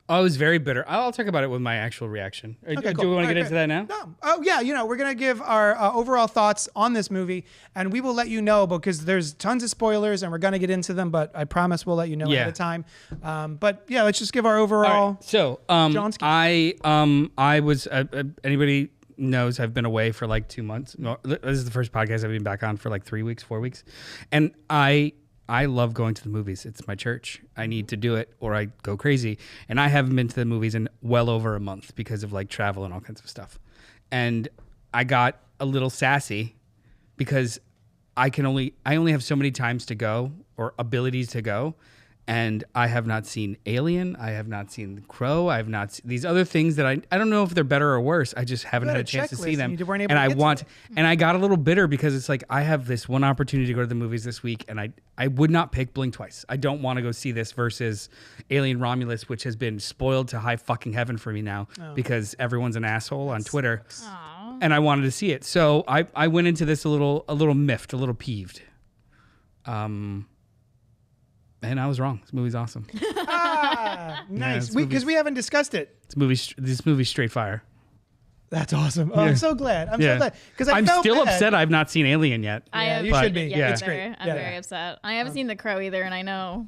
I was very bitter. I'll talk about it with my actual reaction. Okay, do we want to get into that now? No. Oh, yeah. We're going to give our overall thoughts on this movie, and we will let you know because there's tons of spoilers, and we're going to get into them, but I promise we'll let you know ahead of time. But yeah, let's just give our overall. Right. So, I was, anybody knows I've been away for like 2 months. No, this is the first podcast I've been back on for like 3 weeks, 4 weeks. And I love going to the movies. It's my church. I need to do it or I go crazy. And I haven't been to the movies in well over a month because of like travel and all kinds of stuff. And I got a little sassy because I only have so many times to go or abilities to go. And I have not seen Alien. I have not seen The Crow. I have not seen these other things that I don't know if they're better or worse. I just haven't had a chance to see them. And I got a little bitter because it's like I have this one opportunity to go to the movies this week, and I would not pick Blink Twice. I don't want to go see this versus Alien Romulus, which has been spoiled to high fucking heaven for me now because everyone's an asshole on Twitter. Aww. And I wanted to see it. So I went into this a little miffed, a little peeved. And I was wrong. This movie's awesome. Nice. Because we haven't discussed it. This movie's straight fire. That's awesome. Oh, I'm so glad. I'm so glad. Because I'm still upset I've not seen Alien yet. You should be. Yeah, it's great. I'm very upset. I haven't seen The Crow either, and I know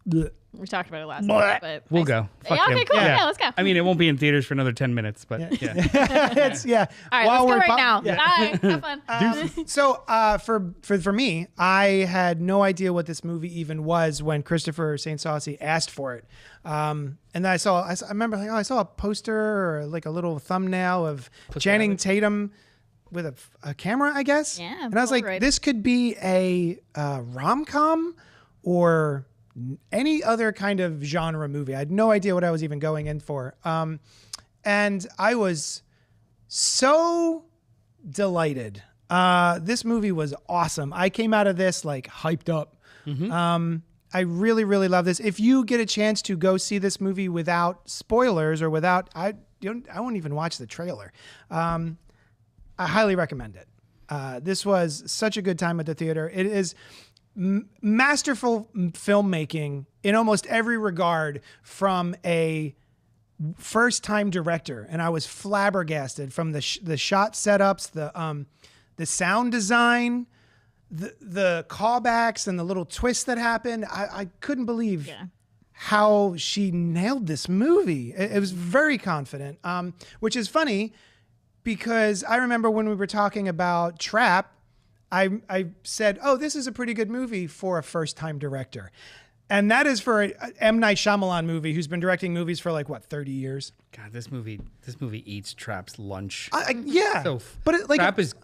Blech. we talked about it last week. But we'll go. Fuck okay, him. cool. Yeah, let's go. I mean, it won't be in theaters for another 10 minutes, but yeah. All right, let's go right now. Bye. Have fun. So for me, I had no idea what this movie even was when Christopher St. Saucy asked for it. And then I remember like, I saw a poster or like a little thumbnail of Channing Tatum with a camera, I guess. Yeah. And I was like, this could be a rom-com or any other kind of genre movie. I had no idea what I was even going in for. And I was so delighted. This movie was awesome. I came out of this like hyped up. Mm-hmm. I really, really love this. If you get a chance to go see this movie without spoilers or I won't even watch the trailer. I highly recommend it. This was such a good time at the theater. It is masterful filmmaking in almost every regard from a first-time director, and I was flabbergasted from the shot setups, the sound design, the callbacks, and the little twists that happened. I couldn't believe how she nailed this movie. It was very confident, which is funny because I remember when we were talking about Trap, I said, oh, this is a pretty good movie for a first-time director. And that is for a M. Night Shyamalan movie who's been directing movies for like, 30 years? God, this movie eats Trap's lunch. Yeah. Trap is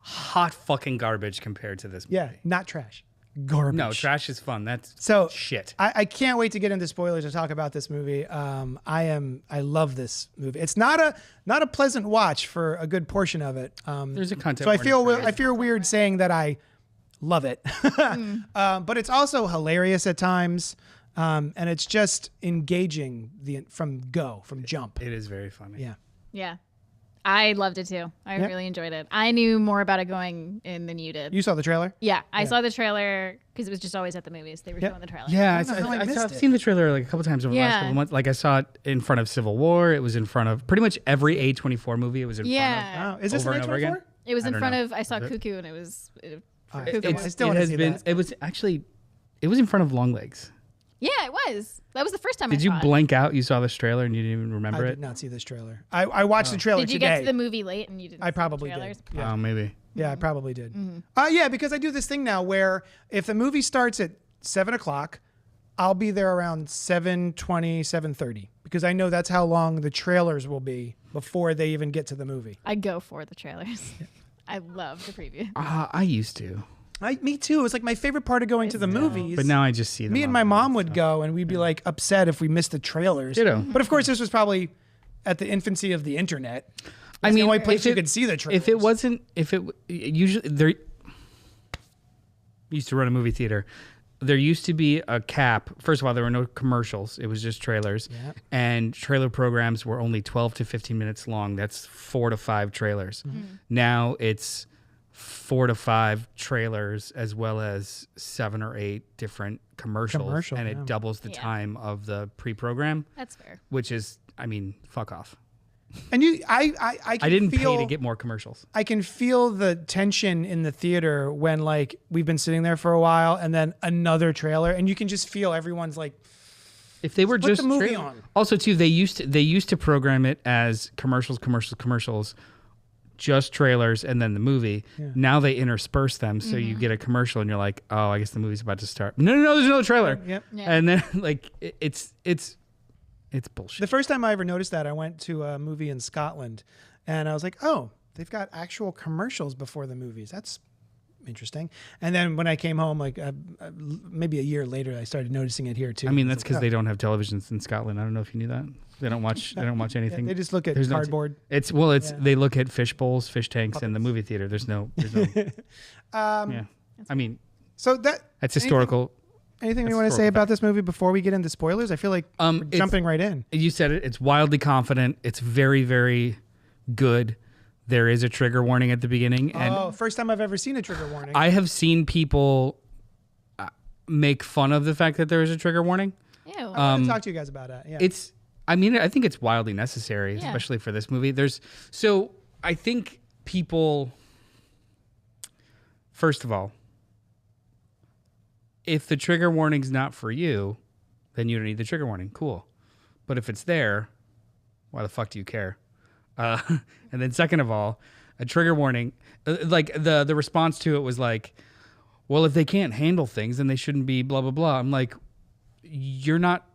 hot fucking garbage compared to this movie. Yeah, not trash. garbage. No, trash is fun. That's So shit. I can't wait to get into spoilers to talk about this movie. I love this movie. It's not a pleasant watch for a good portion of it. There's a content. So warning for I feel weird saying that I love it, but it's also hilarious at times, and it's just engaging from jump. it is very funny. Yeah. Yeah. I loved it too. I really enjoyed it. I knew more about it going in than you did. You saw the trailer? Yeah, I saw the trailer because it was just always at the movies. They were showing the trailer. Yeah, I missed I've it. seen the trailer like a couple times over the last couple months. Like I saw it in front of Civil War. It was in front of pretty much every A24 movie. It was in front Oh, is this Over an and over again? A24? It was I in don't front know. of. I saw Cuckoo, and it was. I of. still want to see that. It was actually. It was in front of Longlegs. Yeah, it was. That was the first time. Did I you saw it. blank out? You saw this trailer and you didn't even remember I it? did not see this trailer. I watched the trailer Did you today. get to the movie late and you didn't? I see the probably trailers? did. Yeah. Oh, maybe. Yeah, I probably did. Yeah, because I do this thing now where if the movie starts at 7:00, I'll be there around 7:20, 7:30 because I know that's how long the trailers will be before they even get to the movie. I go for the trailers. I love the preview. I used to, Me too. It was like my favorite part of going to the movies. but now I just see them. me and my mom would go and we'd be like upset if we missed the trailers. Ditto. But of course, this was probably at the infancy of the internet. I It's mean, the only place if you it- could see the trailers. if it usually there used to run a movie theater. There used to be a cap. First of all, there were no commercials. It was just trailers. Yeah. And trailer programs were only 12 to 15 minutes long. That's 4 to 5 trailers. Now it's 4 to 5 trailers as well as 7 or 8 different commercials. And yeah. it doubles the Yeah. time of the pre-program, That's fair. which is, I mean, fuck off. And I can I didn't feel, pay to get more commercials. I can feel the tension in the theater when like we've been sitting there for a while and then another trailer and you can just feel everyone's like, If they were put just the movie tra- on. Also, too, they used to program it as commercials, just trailers, and then the movie. Yeah. Now they intersperse them, so you get a commercial, and you're like, oh, I guess the movie's about to start. No, there's another trailer. Yep. Yeah. And then like it's bullshit. The first time I ever noticed that, I went to a movie in Scotland and I was like, oh, they've got actual commercials before the movies. That's interesting. And then when I came home, like maybe a year later, I started noticing it here too. I mean, It's that's like, because oh. they don't have televisions in Scotland. I don't know if you knew that. They don't watch. They don't watch Yeah, anything. they just look at There's no t- cardboard. They look at fish bowls, fish tanks, and the movie theater. There's no yeah. I mean, So that's historical. Anything we That's want to say historical about this movie before we get into spoilers? I feel like we're it's- jumping right in. You said it. It's wildly confident. It's very, very good. There is a trigger warning at the beginning, and First time I've ever seen a trigger warning. I have seen people make fun of the fact that there is a trigger warning. Ew. I want to talk to you guys about it. Yeah. I think it's wildly necessary, Yeah. especially for this movie. I think people, first of all, if the trigger warning's not for you, then you don't need the trigger warning. Cool. But if it's there, why the fuck do you care? And then second of all, a trigger warning, like the response to it was like, well, if they can't handle things, then they shouldn't be blah, blah, blah. I'm like, you're not,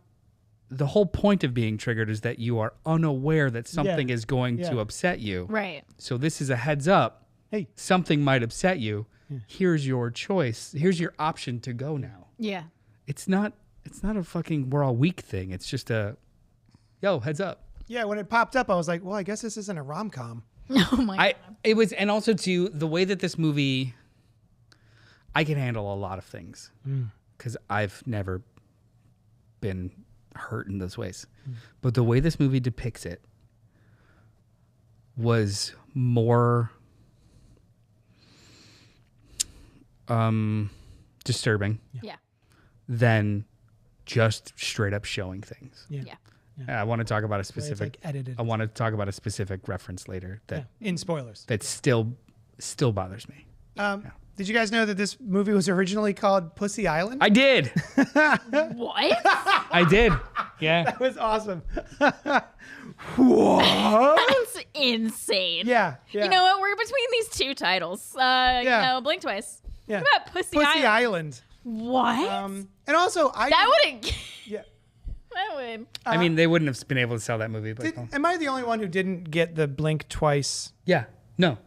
the whole point of being triggered is that you are unaware that something is going to upset you. Right. So this is a heads up. Hey. Something might upset you. Here's your choice. Here's your option to go now. Yeah. It's not a fucking we're all weak thing. It's just a yo, heads up. Yeah, when it popped up, I was like, well, I guess this isn't a rom-com. Oh my god. It was, and also too, the way that this movie, I can handle a lot of things because I've never been hurt in those ways. But the way this movie depicts it was more disturbing Yeah. than just straight up showing things. Yeah. Yeah. I want to talk about a It's specific. like edited. I want to talk about a specific reference later that In spoilers. that still bothers me. Did you guys know that this movie was originally called Pussy Island? I did. What? I did. Yeah. That was awesome. What? That's insane. Yeah. You know what? We're between these two titles. You know, blink twice. Yeah. What about Pussy Pussy Island? Island. What? And also, that wouldn't. Yeah. That would. I mean, they wouldn't have been able to sell that movie, but Am I the only one who didn't get the blink twice? yeah. No,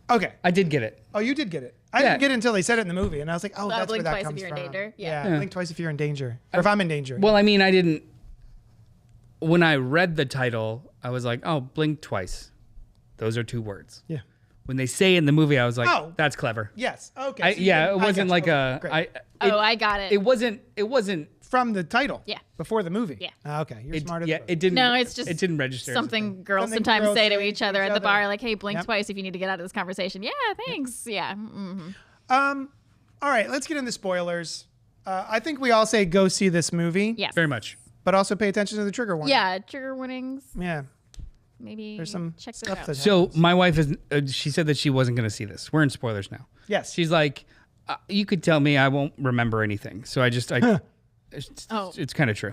Okay. I did get it. Oh, you did get it. I didn't get it until they said it in the movie, and I was like, oh, that's where blink that twice comes if you're from. in danger. Yeah. Yeah. Blink twice if you're in danger. Or if I'm in danger. Well, I mean, I didn't. When I read the title, I was like, oh, blink twice. Those are 2 words. Yeah. When they say in the movie, I was like, Oh. that's clever. Yes. Okay. It wasn't like Great. I got it. It wasn't. From the title. Yeah. Before the movie. Yeah. Okay. You're smart as Yeah, fuck. it didn't. No, it's just it didn't register. as a thing. something girls Something sometimes girls say to say each to other each at the other. bar, like, hey, blink Yep. twice if you need to get out of this conversation. Yeah, thanks. Yeah. All right, let's get into spoilers. I think we all say go see this movie. Yes. Very much. But also pay attention to the trigger warning. Yeah, trigger warnings. Yeah. Maybe There's some check this stuff out. that So my wife is. She said that she wasn't going to see this. We're in spoilers now. Yes. She's like, you could tell me I won't remember anything. So it's kind of true.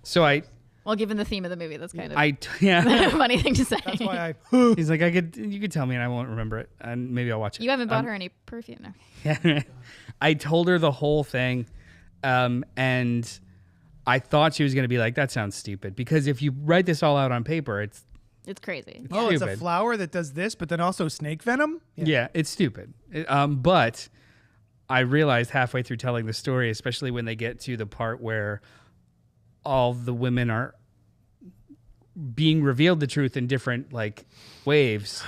So Well, given the theme of the movie, that's kind of a funny thing to say. That's why He's like, you could tell me and I won't remember it, and maybe I'll watch it. You haven't bought her any perfume, no? I told her the whole thing, and I thought she was going to be like, that sounds stupid, because if you write this all out on paper, it's crazy. Oh, it's a stupid. flower that does this, but then also snake venom? Yeah, it's stupid. But I realized halfway through telling the story, especially when they get to the part where all the women are being revealed the truth in different like waves,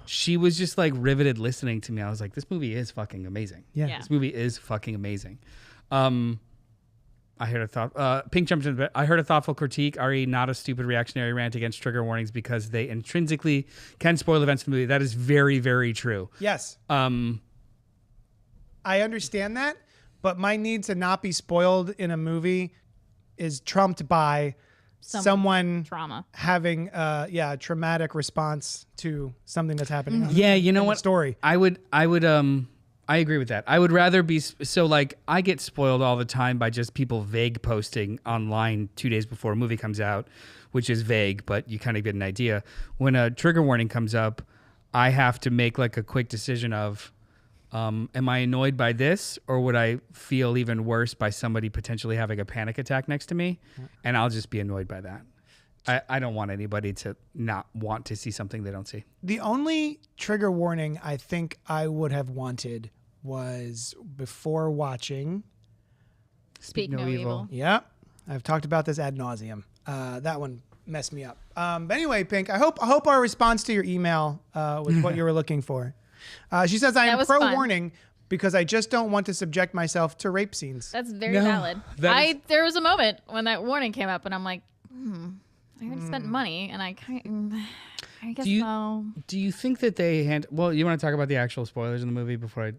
she was just like riveted listening to me. I was like, this movie is fucking amazing. Yeah. This movie is fucking amazing. I heard a thought. Pink jumped in a bit. I heard a thoughtful critique. Ari, not a stupid reactionary rant against trigger warnings because they intrinsically can spoil events in the movie. That is very, very true. Yes. I understand that, but my need to not be spoiled in a movie is trumped by someone trauma having a traumatic response to something that's happening. Yeah, you know in the what? Story. I agree with that. I would rather be so like I get spoiled all the time by just people vague posting online 2 days before a movie comes out, which is vague, but you kind of get an idea. When a trigger warning comes up, I have to make like a quick decision of am I annoyed by this, or would I feel even worse by somebody potentially having a panic attack next to me? And I'll just be annoyed by that. I don't want anybody to not want to see something they don't see. The only trigger warning I think I would have wanted was before watching. Speak no evil. Yeah, I've talked about this ad nauseum. That one messed me up. But anyway, Pink, I hope our response to your email was what you were looking for. She says, I am was fun. pro-warning because I just don't want to subject myself to rape scenes. That's very No, valid. that There was a moment when that warning came up, and I'm like, I already spent money, and I guess so. Do you think that they well, you want to talk about the actual spoilers in the movie before I?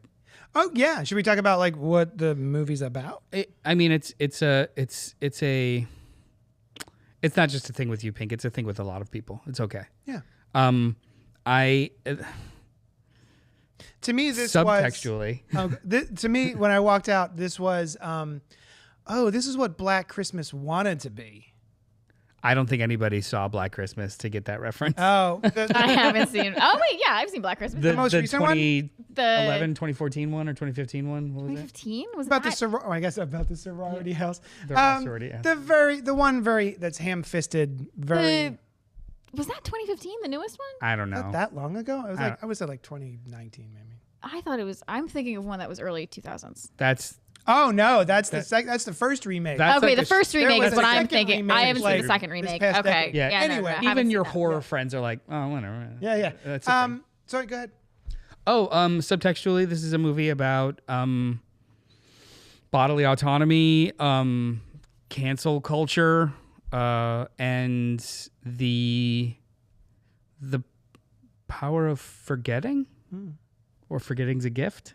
Oh yeah, should we talk about like what the movie's about? I mean, it's not just a thing with you, Pink. It's a thing with a lot of people. It's okay. Yeah. To me, this subtextually. To me, when I walked out, this was, this is what Black Christmas wanted to be. I don't think anybody saw Black Christmas to get that reference. Oh, I haven't seen. Oh wait, yeah, I've seen Black Christmas. the most recent one? 2011, 2014 one or 2015 one? What was it? 2015 was about that? I guess about the sorority house. The sorority, yeah. The one that's ham-fisted. Was that 2015, the newest one? I don't know. Not that long ago. It was I would say like 2019 maybe. I thought it was. I'm thinking of one that was early 2000s. Oh no, that's the first remake. That's Okay, like the first remake was is what a I'm second thinking. remake, I haven't seen like, the second this remake. past Okay. decade. Yeah. No, Anyway, I haven't even seen your that. horror friends are like, oh, whatever. Yeah. That's the thing. Sorry, go ahead. Subtextually, this is a movie about bodily autonomy, cancel culture, and the power of forgetting, or forgetting's a gift,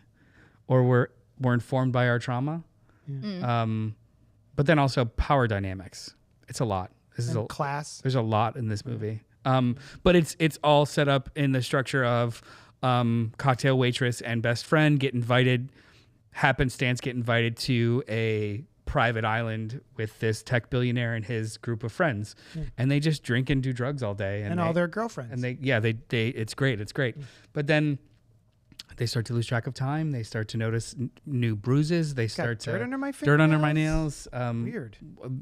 or we're informed by our trauma. But then also power dynamics. It's a lot. Class. There's a lot in this movie. But it's all set up in the structure of cocktail waitress and best friend get invited to a private island with this tech billionaire and his group of friends, and they just drink and do drugs all day, And all their girlfriends. and they it's great. But then they start to lose track of time. They start to notice new bruises. They start dirt to under my dirt under my fingernails? nails. Weird.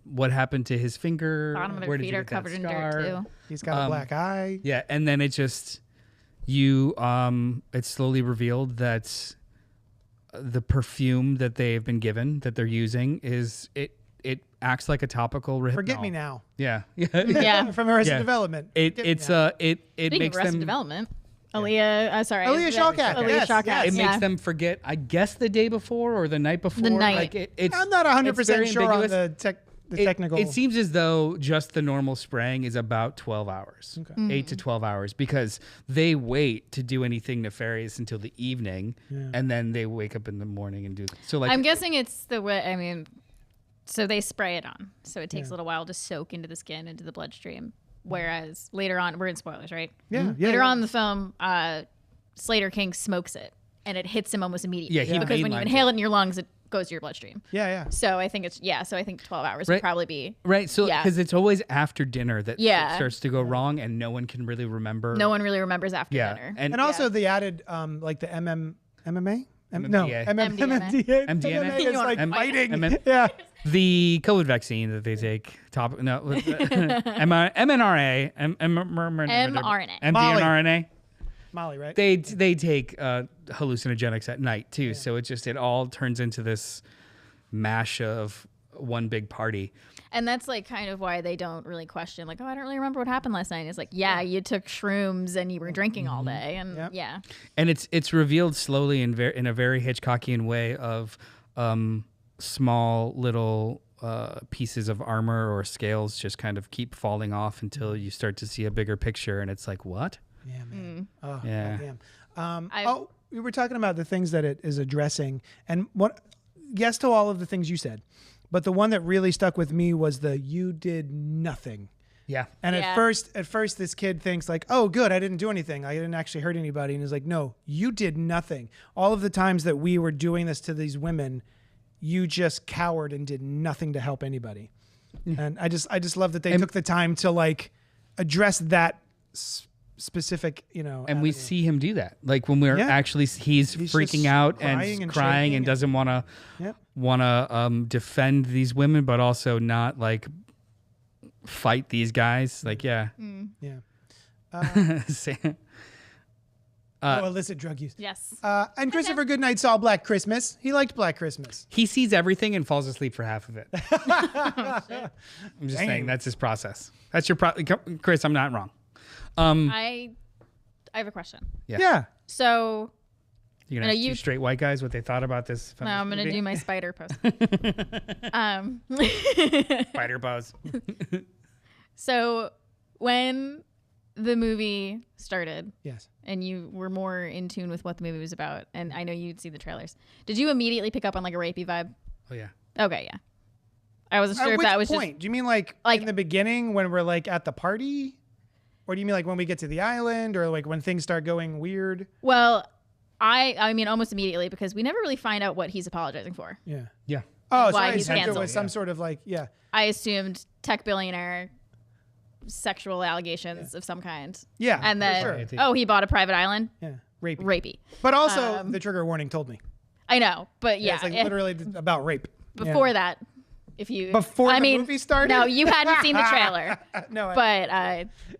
What happened to his finger? Bottom of Where their did feet you are get that covered in scar? dirt too. He's got a black eye. Yeah, and then it just it's slowly revealed that the perfume that they've been given that they're using it acts like a topical rehypnol. Forget Me Now. Yeah. Yeah. From Arrested Yeah. Development. It Forget Me Now. Speaking makes of Arrested them Development, Aaliyah Shawkat. Aaliyah Yes, Shawkat. yes. it Yeah. makes them forget, I guess, the day before or the night before. The night. Like it's I'm not 100% very sure ambiguous. on the technical. It seems as though just the normal spraying is about 12 hours, Okay. 8 to 12 hours, because they wait to do anything nefarious until the evening, and then they wake up in the morning and do. So like, I'm guessing it's the way. I mean, so they spray it on, so it takes a little while to soak into the skin, into the bloodstream. Whereas later on, we're in spoilers, right? Yeah. Later on in the film, Slater King smokes it, and it hits him almost immediately. Yeah, he because when you mainlines inhale it in your lungs, it goes to your bloodstream. Yeah. So I think so I think 12 hours Right. would probably be. right? So Yeah. because it's always after dinner that Yeah. it starts to go wrong, and no one can really remember. No one really remembers after Yeah, dinner. And also the added like the MMA? No, MMDA. MMDA. MDMA? is like M- fighting. M- Yeah. the COVID vaccine that they take, mRNA, mRNA. mDNRNA. Molly, right? They take hallucinogenics at night too, so it all turns into this mash of one big party. And that's like kind of why they don't really question, like, oh, I don't really remember what happened last night. It's like, yeah, you took shrooms and you were drinking all day, and Yep. yeah. And it's revealed slowly in a very Hitchcockian way of small little pieces of armor or scales just kind of keep falling off until you start to see a bigger picture, and it's like, what? Yeah, man. Oh, Yeah. goddamn. We were talking about the things that it is addressing, and yes to all of the things you said, but the one that really stuck with me was the "you did nothing." Yeah. And Yeah. at first, this kid thinks like, "Oh, good, I didn't do anything. I didn't actually hurt anybody." And he's like, "No, you did nothing. All of the times that we were doing this to these women, you just cowered and did nothing to help anybody." And I just love that they took the time to like address that specific, And we avenue. see him do that. Like when we're actually, he's freaking just out crying and and crying shaking and doesn't want Yep. to defend these women, but also not like fight these guys. Like, yeah. Yeah. Say- illicit drug use. Yes. And Christopher Goodnight saw Black Christmas. He liked Black Christmas. he sees everything and falls asleep for half of it. I'm just saying that's his process. That's your Chris, I'm not wrong. I have a question. Yeah. So You're gonna ask you- two straight white guys what they thought about this. now I'm going to do my spider post. spider pose. So when the movie started Yes. and you were more in tune with what the movie was about, and I know you'd see the trailers, did you immediately pick up on like a rapey vibe? Oh yeah. Okay, yeah. I wasn't sure At if which that was point? Do you mean like in the beginning when we're like at the party? Or do you mean like when we get to the island or like when things start going weird? Well, I mean almost immediately because we never really find out what he's apologizing for. Yeah. Yeah. Oh, so Why I he's assumed it canceled. was some sort of like, yeah. I assumed tech billionaire, sexual allegations of some kind. Yeah. And for then, sure. he bought a private island? Yeah. Rapey. Rapey. But also the trigger warning told me. I know, but yeah. It's like literally about rape. Before Yeah. that, if you... Before I the mean, movie started? No, you hadn't seen the trailer. No. But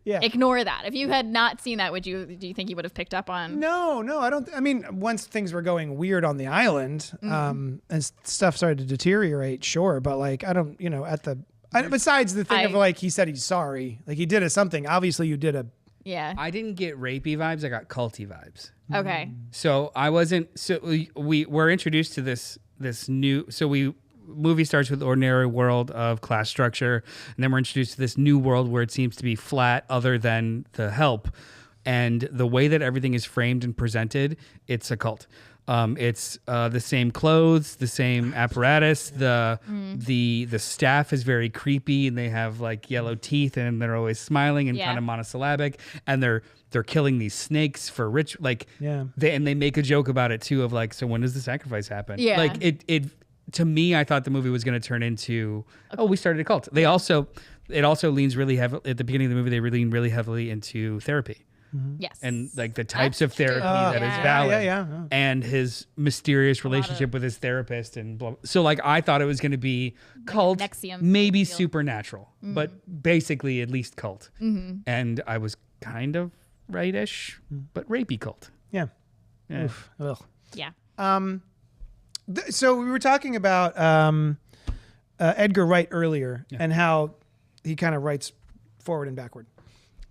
yeah. ignore that. If you had not seen that, do you think you would have picked up on... No, I don't. I mean, once things were going weird on the island, and stuff started to deteriorate, sure. But like, I don't, besides the thing of like, he said he's sorry, like he did something. Obviously, you did a. Yeah. I didn't get rapey vibes. I got culty vibes. Okay. So I wasn't. So we were introduced to this new. So movie starts with ordinary world of class structure, and then we're introduced to this new world where it seems to be flat, other than the help, and the way that everything is framed and presented, it's a cult. It's the same clothes, the same apparatus. The staff is very creepy, and they have like yellow teeth, and they're always smiling and kind of monosyllabic, and they're killing these snakes for rich. Like, they make a joke about it too, of like, so when does the sacrifice happen? Yeah. Like it to me, I thought the movie was going to turn into we started a cult. It also leans really heavily at the beginning of the movie. They lean really heavily into therapy. Yes. And like the types of therapy true. that is Yeah. valid, Yeah. and his mysterious relationship with his therapist, and blah. So like I thought it was going to be cult, Nexium maybe feel. supernatural, but basically at least cult. And I was kind of right-ish, but rapey cult. Yeah. Yeah. Oof. Ugh. Yeah. So we were talking about Edgar Wright earlier and how he kind of writes forward and backward.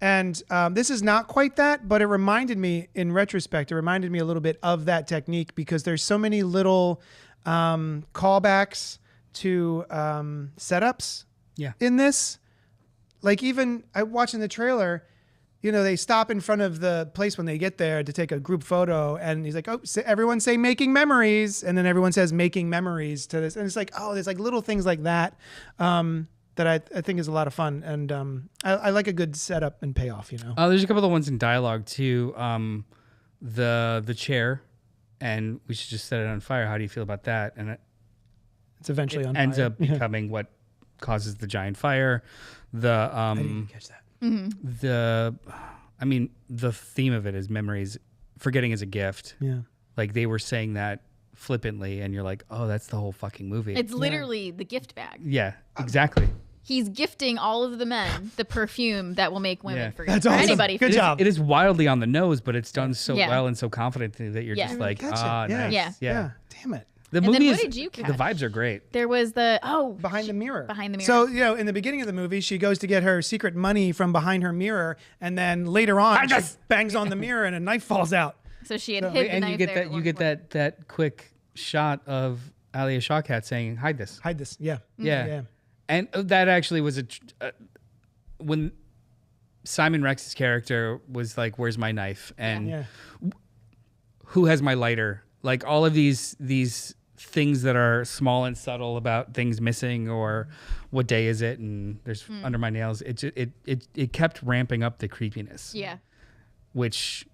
And this is not quite that, but it reminded me, in retrospect, a little bit of that technique because there's so many little callbacks to setups in this. Like even I watching the trailer, they stop in front of the place when they get there to take a group photo, and he's like, "Oh, everyone say making memories," and then everyone says making memories to this, and it's like, oh, there's like little things like that that I think is a lot of fun, and I like a good setup and payoff. There's a couple of ones in dialogue too. The chair, and we should just set it on fire. How do you feel about that? And it's eventually on ends fire. up becoming what causes the giant fire. I didn't even catch that. The theme of it is memories. Forgetting is a gift. Yeah. Like they were saying that flippantly, and you're like, oh, that's the whole fucking movie. It's literally the gift bag. Yeah, exactly. He's gifting all of the men the perfume that will make women forget. That's awesome. Anybody Good forget. job. It is wildly on the nose, but it's done so Yeah. well and so confidently that you're just like, Catch it. ah, Yeah. nice. Yeah. Damn it. The And movie then is, what did you the catch? vibes are great. There was the Behind the mirror. Behind the mirror. So, in the beginning of the movie, she goes to get her secret money from behind her mirror, and then later on, she bangs on the mirror and a knife falls out. So she had hid the And knife you get there that at you one get point. that quick shot of Alia Shawkat saying, hide this. Hide this. Yeah. Yeah. And that actually was when Simon Rex's character was like, where's my knife? And Yeah. who has my lighter? Like all of these things that are small and subtle about things missing or what day is it and there's under my nails. It kept ramping up the creepiness. Yeah. Which,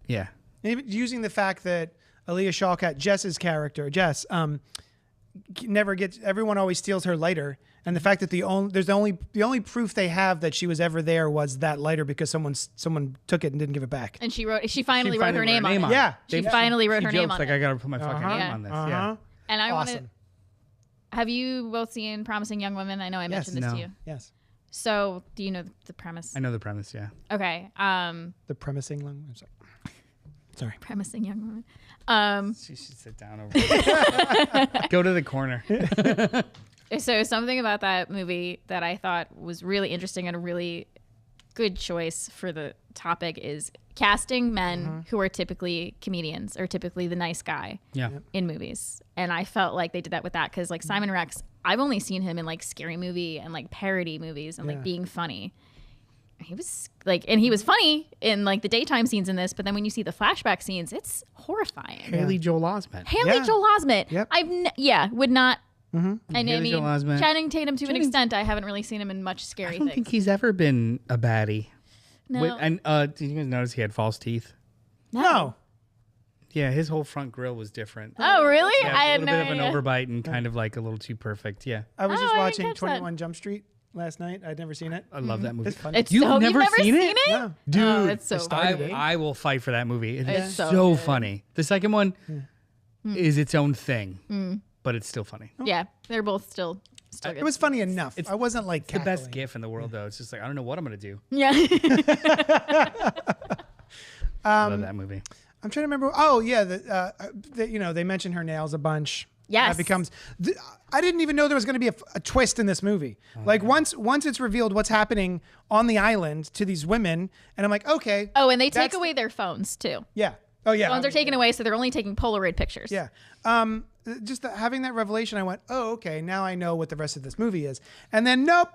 yeah. Even using the fact that Aaliyah Shawkat, Jess's character, Jess, never gets. Everyone always steals her lighter, and the fact that the only proof they have that she was ever there was that lighter because someone took it and didn't give it back. And she finally wrote her name on it. Yeah. She finally wrote her name jokes on like, it. I gotta put my fucking name on this. Yeah. And I want to. Awesome. Have you both seen Promising Young Women? I know I mentioned this No. to you. Yes. So, do you know the premise? I know the premise, yeah. Okay. The premising. I'm sorry. Promising Young Women. She should sit down over there. Go to the corner. So something about that movie that I thought was really interesting and a really good choice for the topic is casting men who are typically comedians or typically the nice guy in movies. And I felt like they did that with that because like Simon Rex, I've only seen him in like scary movie and like parody movies and like being funny. He was like, and he was funny in like the daytime scenes in this, but then when you see the flashback scenes, it's horrifying. Haley Joel Osment. Haley Joel Osment. Yep. Would not. And I Haley Joel mean, Osment. Channing Tatum to an extent, I haven't really seen him in much scary I don't things. think he's ever been a baddie. No. And did you guys notice he had false teeth? No. Yeah, his whole front grill was different. Oh, really? Yeah, I a had little no bit of idea. an overbite and kind of like a little too perfect. Yeah, I was Oh, just I didn't watching catch that. 21 Jump Street last night. I'd never seen it. I love that movie. It's funny. It's You've so, never you've never seen seen it? it? No. Dude, Oh, it's so started it. I will fight for that movie. It's It's so so good. funny. The second one is its own thing, but it's still funny. Yeah, they're both still good. It was funny enough. I wasn't like The best cackling. gif in the world, though. It's just like, I don't know what I'm going to do. Yeah. I love that movie. I'm trying to remember. Oh yeah, they mention her nails a bunch. Yes. That becomes. I didn't even know there was going to be a twist in this movie. Like once it's revealed what's happening on the island to these women, and I'm like, okay. Oh, and they take That's- away their phones too. Yeah. Oh yeah. Phones are taken away, so they're only taking Polaroid pictures. Yeah. Just having that revelation, I went, oh, okay, now I know what the rest of this movie is. And then, nope.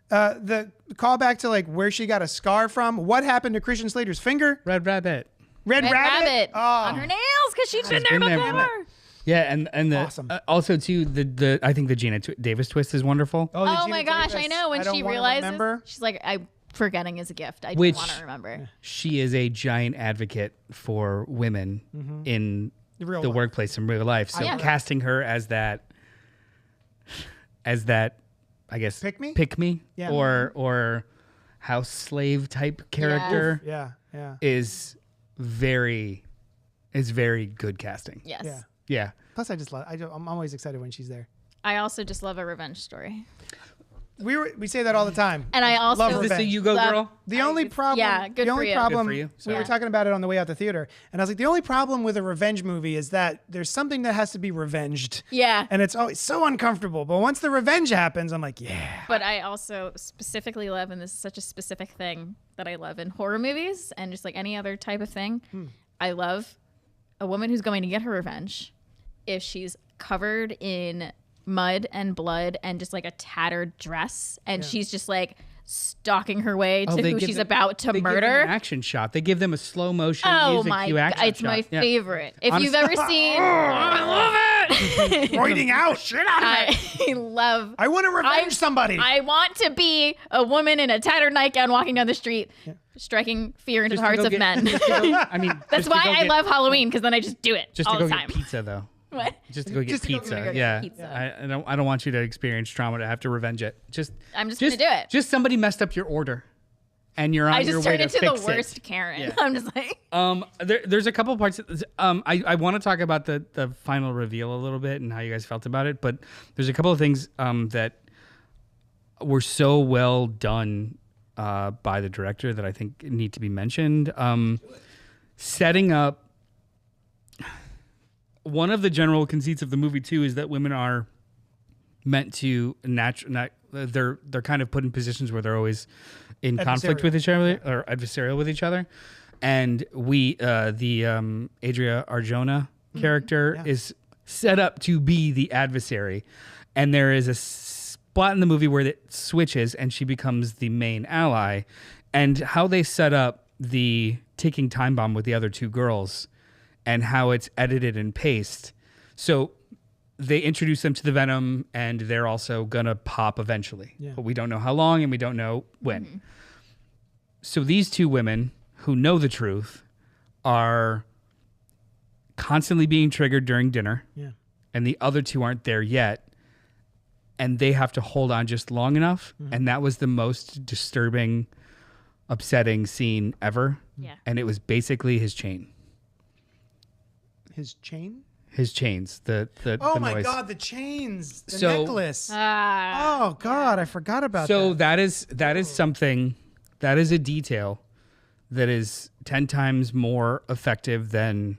The callback to like where she got a scar from. What happened to Christian Slater's finger? Red Rabbit. Red Rabbit. Oh. on her nails because she's been there been there before. Yeah, and the Awesome. Also too the I think the Gina Davis twist is wonderful. the Oh Gina my gosh, I Davis. know when I don't she wanna realizes remember. she's like, I'm forgetting is a gift. I Which- don't want to remember. She is a giant advocate for women in Real the life. workplace in real life. So Yeah. casting her as that, I guess Pick me? pick me, Yeah. or house slave type character Yeah. Yeah. is very good casting. Yes. Yeah. Yeah. Plus, I just love. I'm always excited when she's there. I also just love a revenge story. We say that all the time. And I also Love Is this a revenge. you go Love- girl? The only problem, yeah, good the for only you. problem, Good for you. we were Sorry. talking about it on the way out the theater, and I was like, the only problem with a revenge movie is that there's something that has to be revenged. Yeah. And it's always so uncomfortable. But once the revenge happens, I'm like, yeah. But I also specifically love, and this is such a specific thing that I love in horror movies and just like any other type of thing, I love a woman who's going to get her revenge if she's covered in mud and blood and just like a tattered dress, and she's just like stalking her way to who she's about to they give them murder. an action shot. They give them a slow motion Oh music my cue god, action it's shot. my Yeah. favorite. If Honestly- you've ever seen, I love it. Roiding out. Shit out of it. I love. I want to revenge somebody. I want to be a woman in a tattered nightgown walking down the street, striking fear into the Just to hearts go of get- men. I mean, That's just to why go I get- love Halloween, because then I just do it Just all to go the time. get pizza, though. What? Just to go get Just to go pizza. get Yeah, pizza. I don't want you to experience trauma to have to revenge it. I'm just gonna do it. Just somebody messed up your order, and you're on I your just way turned to into fix the it. worst Karen. Yeah. I'm just like, There's a couple parts. I want to talk about the final reveal a little bit and how you guys felt about it, but there's a couple of things that were so well done by the director that I think need to be mentioned. Setting up one of the general conceits of the movie too is that women are meant to they're kind of put in positions where they're always in conflict with each other or adversarial with each other, and the Adria Arjona character is set up to be the adversary, and there is a spot in the movie where it switches and she becomes the main ally, and how they set up the ticking time bomb with the other two girls and how it's edited and paced. So they introduce them to the venom, and they're also gonna pop eventually, but we don't know how long and we don't know when. So these two women who know the truth are constantly being triggered during dinner, and the other two aren't there yet, and they have to hold on just long enough. And that was the most disturbing, upsetting scene ever. Yeah. And it was basically his chain. His chain? His chains, the Oh the my noise. God, the chains, the So- necklace. ah, Oh God, I forgot about So that. that is something, that is a detail that is 10 times more effective than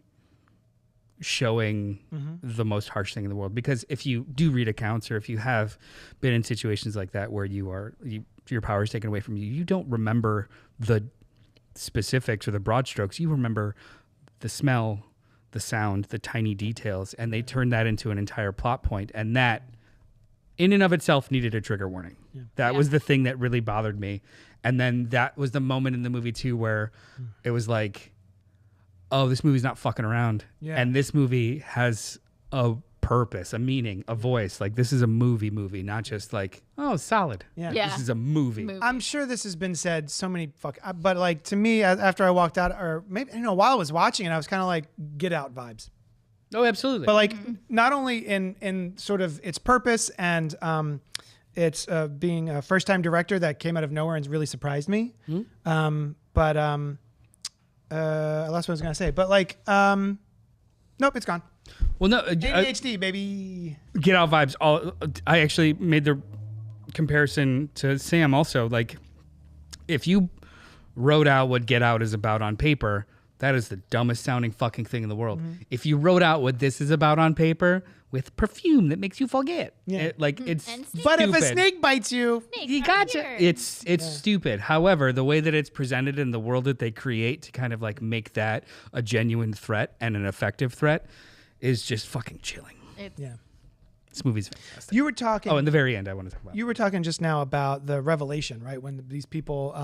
showing the most harsh thing in the world. Because if you do read accounts, or if you have been in situations like that where your power is taken away from you, you don't remember the specifics or the broad strokes. You remember the smell, the sound, the tiny details, and they turn that into an entire plot point. And that in and of itself needed a trigger warning. That was the thing that really bothered me. And then that was the moment in the movie too where it was like, oh, this movie's not fucking around. Yeah. And this movie has a purpose, a meaning, a voice. Like, this is a movie, not just like, oh, solid. Yeah. Yeah. This is a movie. I'm sure this has been said so many but like to me, after I walked out, or maybe while I was watching it, I was kind of like Get Out vibes. Oh, absolutely. But like not only in sort of its purpose and it's being a first time director that came out of nowhere and really surprised me. But I lost what I was gonna say. But like nope, it's gone. well, no, ADHD, baby. Get Out vibes. I actually made the comparison to Sam also. Like, if you wrote out what Get Out is about on paper, that is the dumbest sounding fucking thing in the world. If you wrote out what this is about on paper with perfume that makes you forget, it's And snake. But if a stupid. snake bites you, You gotcha. It's stupid. However, the way that it's presented in the world that they create to kind of like make that a genuine threat and an effective threat is just fucking chilling. yeah. This movie's fantastic. You were talking. Oh, in the very end, I want to talk about. You were talking just now about the revelation, right? When these people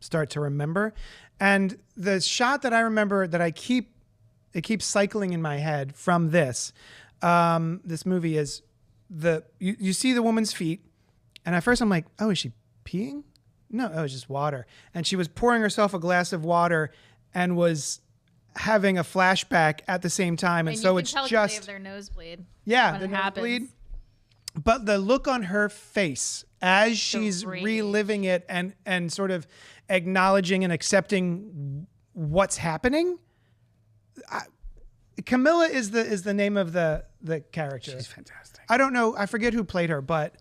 start to remember. And the shot that I remember that it keeps cycling in my head from this movie is you see the woman's feet. And at first I'm like, oh, is she peeing? No, it was just water. And she was pouring herself a glass of water and was having a flashback at the same time. And so it's they have just, their nosebleed. yeah, when the it happens. nosebleed. But the look on her face as she's rage. reliving it and sort of acknowledging and accepting what's happening. Camilla is the name of the character. She's fantastic. I don't know. I forget who played her, but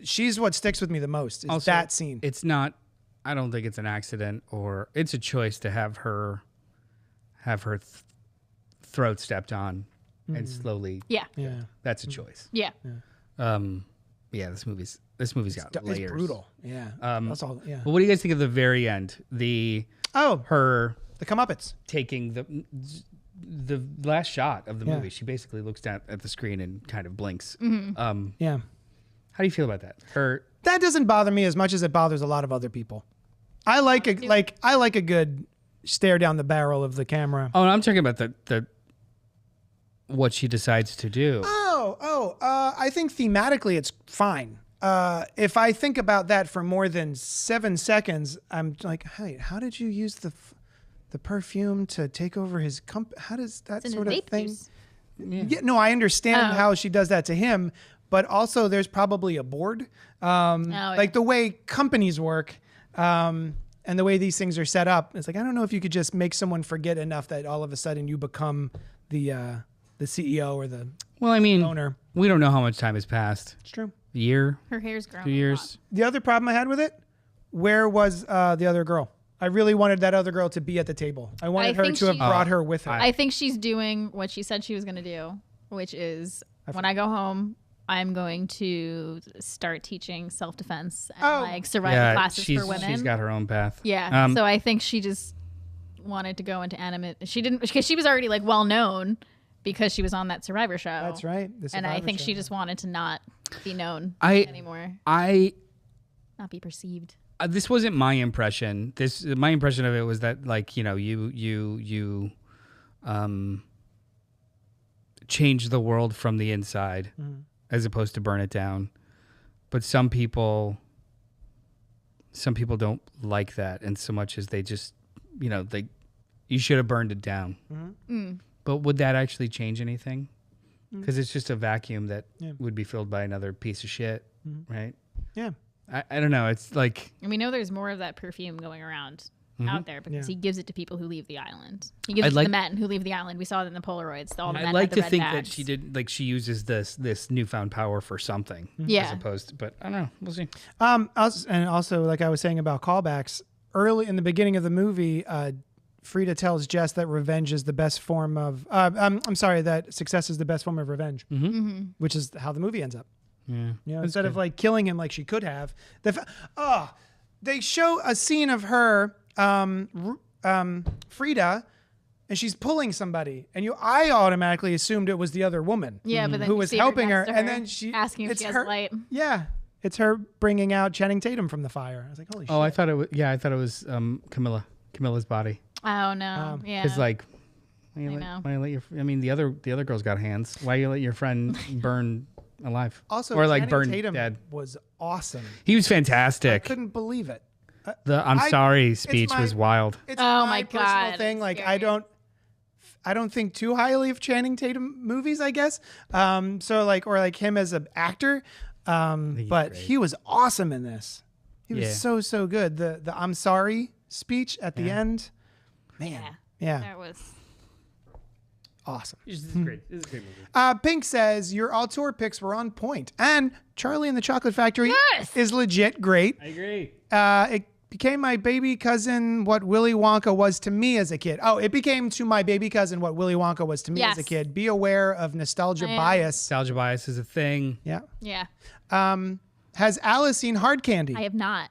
she's what sticks with me the most. Is Also, that scene? It's not. I don't think it's an accident, or it's a choice to have her throat stepped on and slowly. Yeah. Yeah. That's a choice. Yeah. Yeah, this movie's got layers. It's brutal. Yeah. That's all. Yeah. Well, what do you guys think of the very end? Her The comeuppance. taking the last shot of the movie. She basically looks down at the screen and kind of blinks. Yeah. How do you feel about that? That doesn't bother me as much as it bothers a lot of other people. I like a good stare down the barrel of the camera. Oh, I'm talking about the what she decides to do. I think thematically it's fine. If I think about that for more than 7 seconds, I'm like, hey, how did you use the perfume to take over his how does that It's in sort of his vape thing? juice. Yeah, no, I understand how she does that to him, but also there's probably a board. Like the way companies work, and the way these things are set up, it's like, I don't know if you could just make someone forget enough that all of a sudden you become the CEO or the owner. We don't know how much time has passed. It's true. A year, Her hair's grown. 2 years. The other problem I had with it, where was the other girl? I really wanted that other girl to be at the table. I wanted her think to have she- brought her with her. I think she's doing what she said she was going to do, which is when I go home, I'm going to start teaching self-defense and like survival classes for women. She's got her own path. Yeah. So I think she just wanted to go into animate. She didn't, because she was already like well known because she was on that Survivor show. That's right. And I think she just wanted to not be known anymore. Not be perceived. This wasn't my impression. My impression of it was that, like, you know, you change the world from the inside as opposed to burn it down. But some people don't like that, and so much as they just, you know, you should have burned it down. But would that actually change anything? Because it's just a vacuum that would be filled by another piece of shit, right? Yeah. I don't know. It's like, And we know there's more of that perfume going around out there because he gives it to people who leave the island. He gives it to the men who leave the island. We saw it in the Polaroids. All the men I'd like had the to red think bags. that she did, like, she uses this newfound power for something, as opposed to, but I don't know. We'll see. And also, like I was saying about callbacks, early in the beginning of the movie, Frida tells Jess that revenge is the best form of. I'm sorry, that success is the best form of revenge, which is how the movie ends up. Yeah. You know, instead of like killing him like she could have, they show a scene of her, Frida, and she's pulling somebody, and I automatically assumed it was the other woman, Yeah, but then who you was see helping her, next to and then she asking if it's she has her, light. Yeah, it's her bringing out Channing Tatum from the fire. I was like, holy shit! Oh, I thought it was Camilla's body. Oh no! Yeah. Because like, why you know. let your? I mean, the other girl's got hands. Why you let your friend burn alive? Also, or like Channing burn Tatum dead. was awesome. He was I fantastic. couldn't believe it. The I'm sorry speech my- was wild. It's Oh my my personal God, thing. it's Like scary. I don't think too highly of Channing Tatum movies, I guess. So like, or like him as an actor. But great. he was awesome in this. He was Yeah. so good. The I'm sorry speech at the end. Man. Yeah. That was. Awesome. This is great. This is a great movie. Pink says your auteur picks were on point, and Charlie and the Chocolate Factory is legit great. I agree. It became my baby cousin what Willy Wonka was to me as a kid. Oh, it became to my baby cousin what Willy Wonka was to me as a Yes. kid. Be aware of nostalgia bias. Nostalgia bias is a thing. Yeah. Yeah. Has Alice seen Hard Candy? I have not.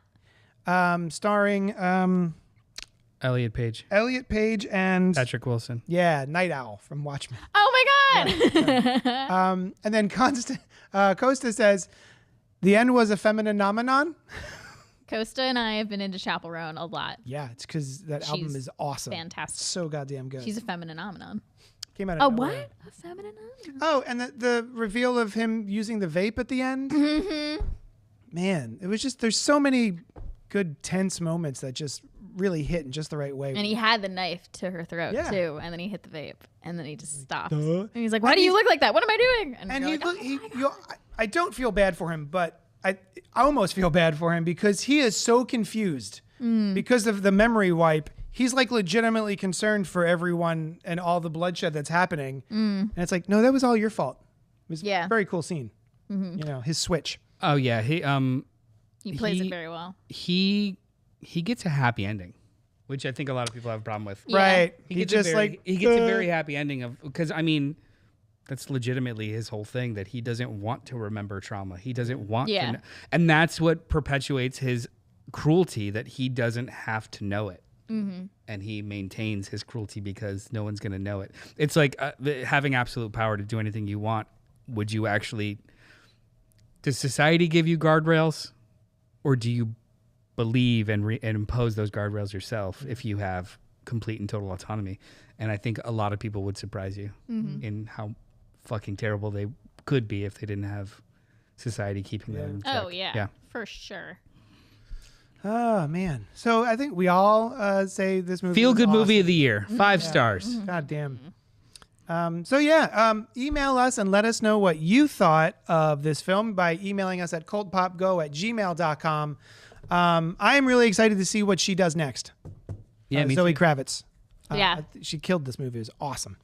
Starring Elliot Page, Elliot Page and Patrick Wilson. Night Owl from Watchmen. Oh my God! And then Costa says the end was a feminine phenomenon. Costa and I have been into Chaperone a lot. Yeah, it's because that album She's is awesome. fantastic. So goddamn good. She's a feminine phenomenon. Came out A of what? nowhere. A feminine phenomenon? Oh, and the reveal of him using the vape at the end. Mm-hmm. Man, it was just, there's so many good tense moments that just really hit in just the right way. And he had the knife to her throat Yeah. too, and then he hit the vape, and then he just stopped. Duh. And he's like, "Why do you look like that? What am I doing?" And you're he, like, look, "Oh he my you, I don't feel bad for him, but I almost feel bad for him because he is so confused because of the memory wipe. He's like legitimately concerned for everyone and all the bloodshed that's happening. And it's like, no, that was all your fault. It was Yeah. a very cool scene. You know, his switch. Oh yeah, He plays he- it very well. he gets a happy ending, which I think a lot of people have a problem with. Yeah. Right. He He gets just a very, like he gets a very happy ending of because I mean that's legitimately his whole thing that he doesn't want to remember trauma. He doesn't want Yeah. to and that's what perpetuates his cruelty that he doesn't have to know it. Mm-hmm. And he maintains his cruelty because no one's going to know it. It's like having absolute power to do anything you want. Would you actually does society give you guardrails or do you believe and impose those guardrails yourself if you have complete and total autonomy? And I think a lot of people would surprise you in how fucking terrible they could be if they didn't have society keeping them in check. Oh yeah, for sure. Oh man. So I think we all say this movie. Feel was good movie awesome. of the year. 5 stars. God damn. So yeah, email us and let us know what you thought of this film by emailing us at cultpopgo@gmail.com. I am really excited to see what she does next. Yeah, me Zoe too. Kravitz. Yeah. She killed this movie. It was awesome.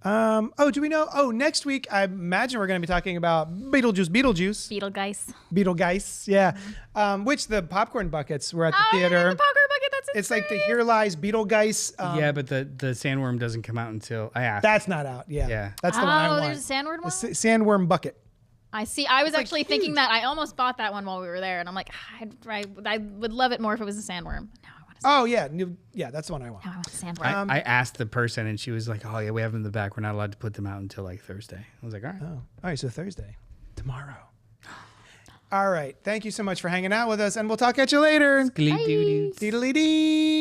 Do we know? Oh, next week, I imagine we're going to be talking about Beetlejuice. Beetlegeist. Yeah. Which the popcorn buckets were at the Oh, theater. yeah, the popcorn bucket. That's It's like the insane. Here Lies Beetlegeist. Yeah, but the sandworm doesn't come out until I asked. That's not out. Yeah. Yeah. That's the one I Oh, want. there's a sandward one. The sandworm bucket. I see. I was actually like thinking huge. that. I almost bought that one while we were there, and I'm like, I would love it more if it was a sandworm. Now I want a Oh, yeah. Yeah, that's the one I want. Now I want a sandworm. I asked the person and she was like, "Oh yeah, we have them in the back. We're not allowed to put them out until like Thursday." I was like, "All right." Oh, all right. So Thursday, tomorrow. All right. Thank you so much for hanging out with us, and we'll talk at you later. Glee-doo-doo. Deedly dee.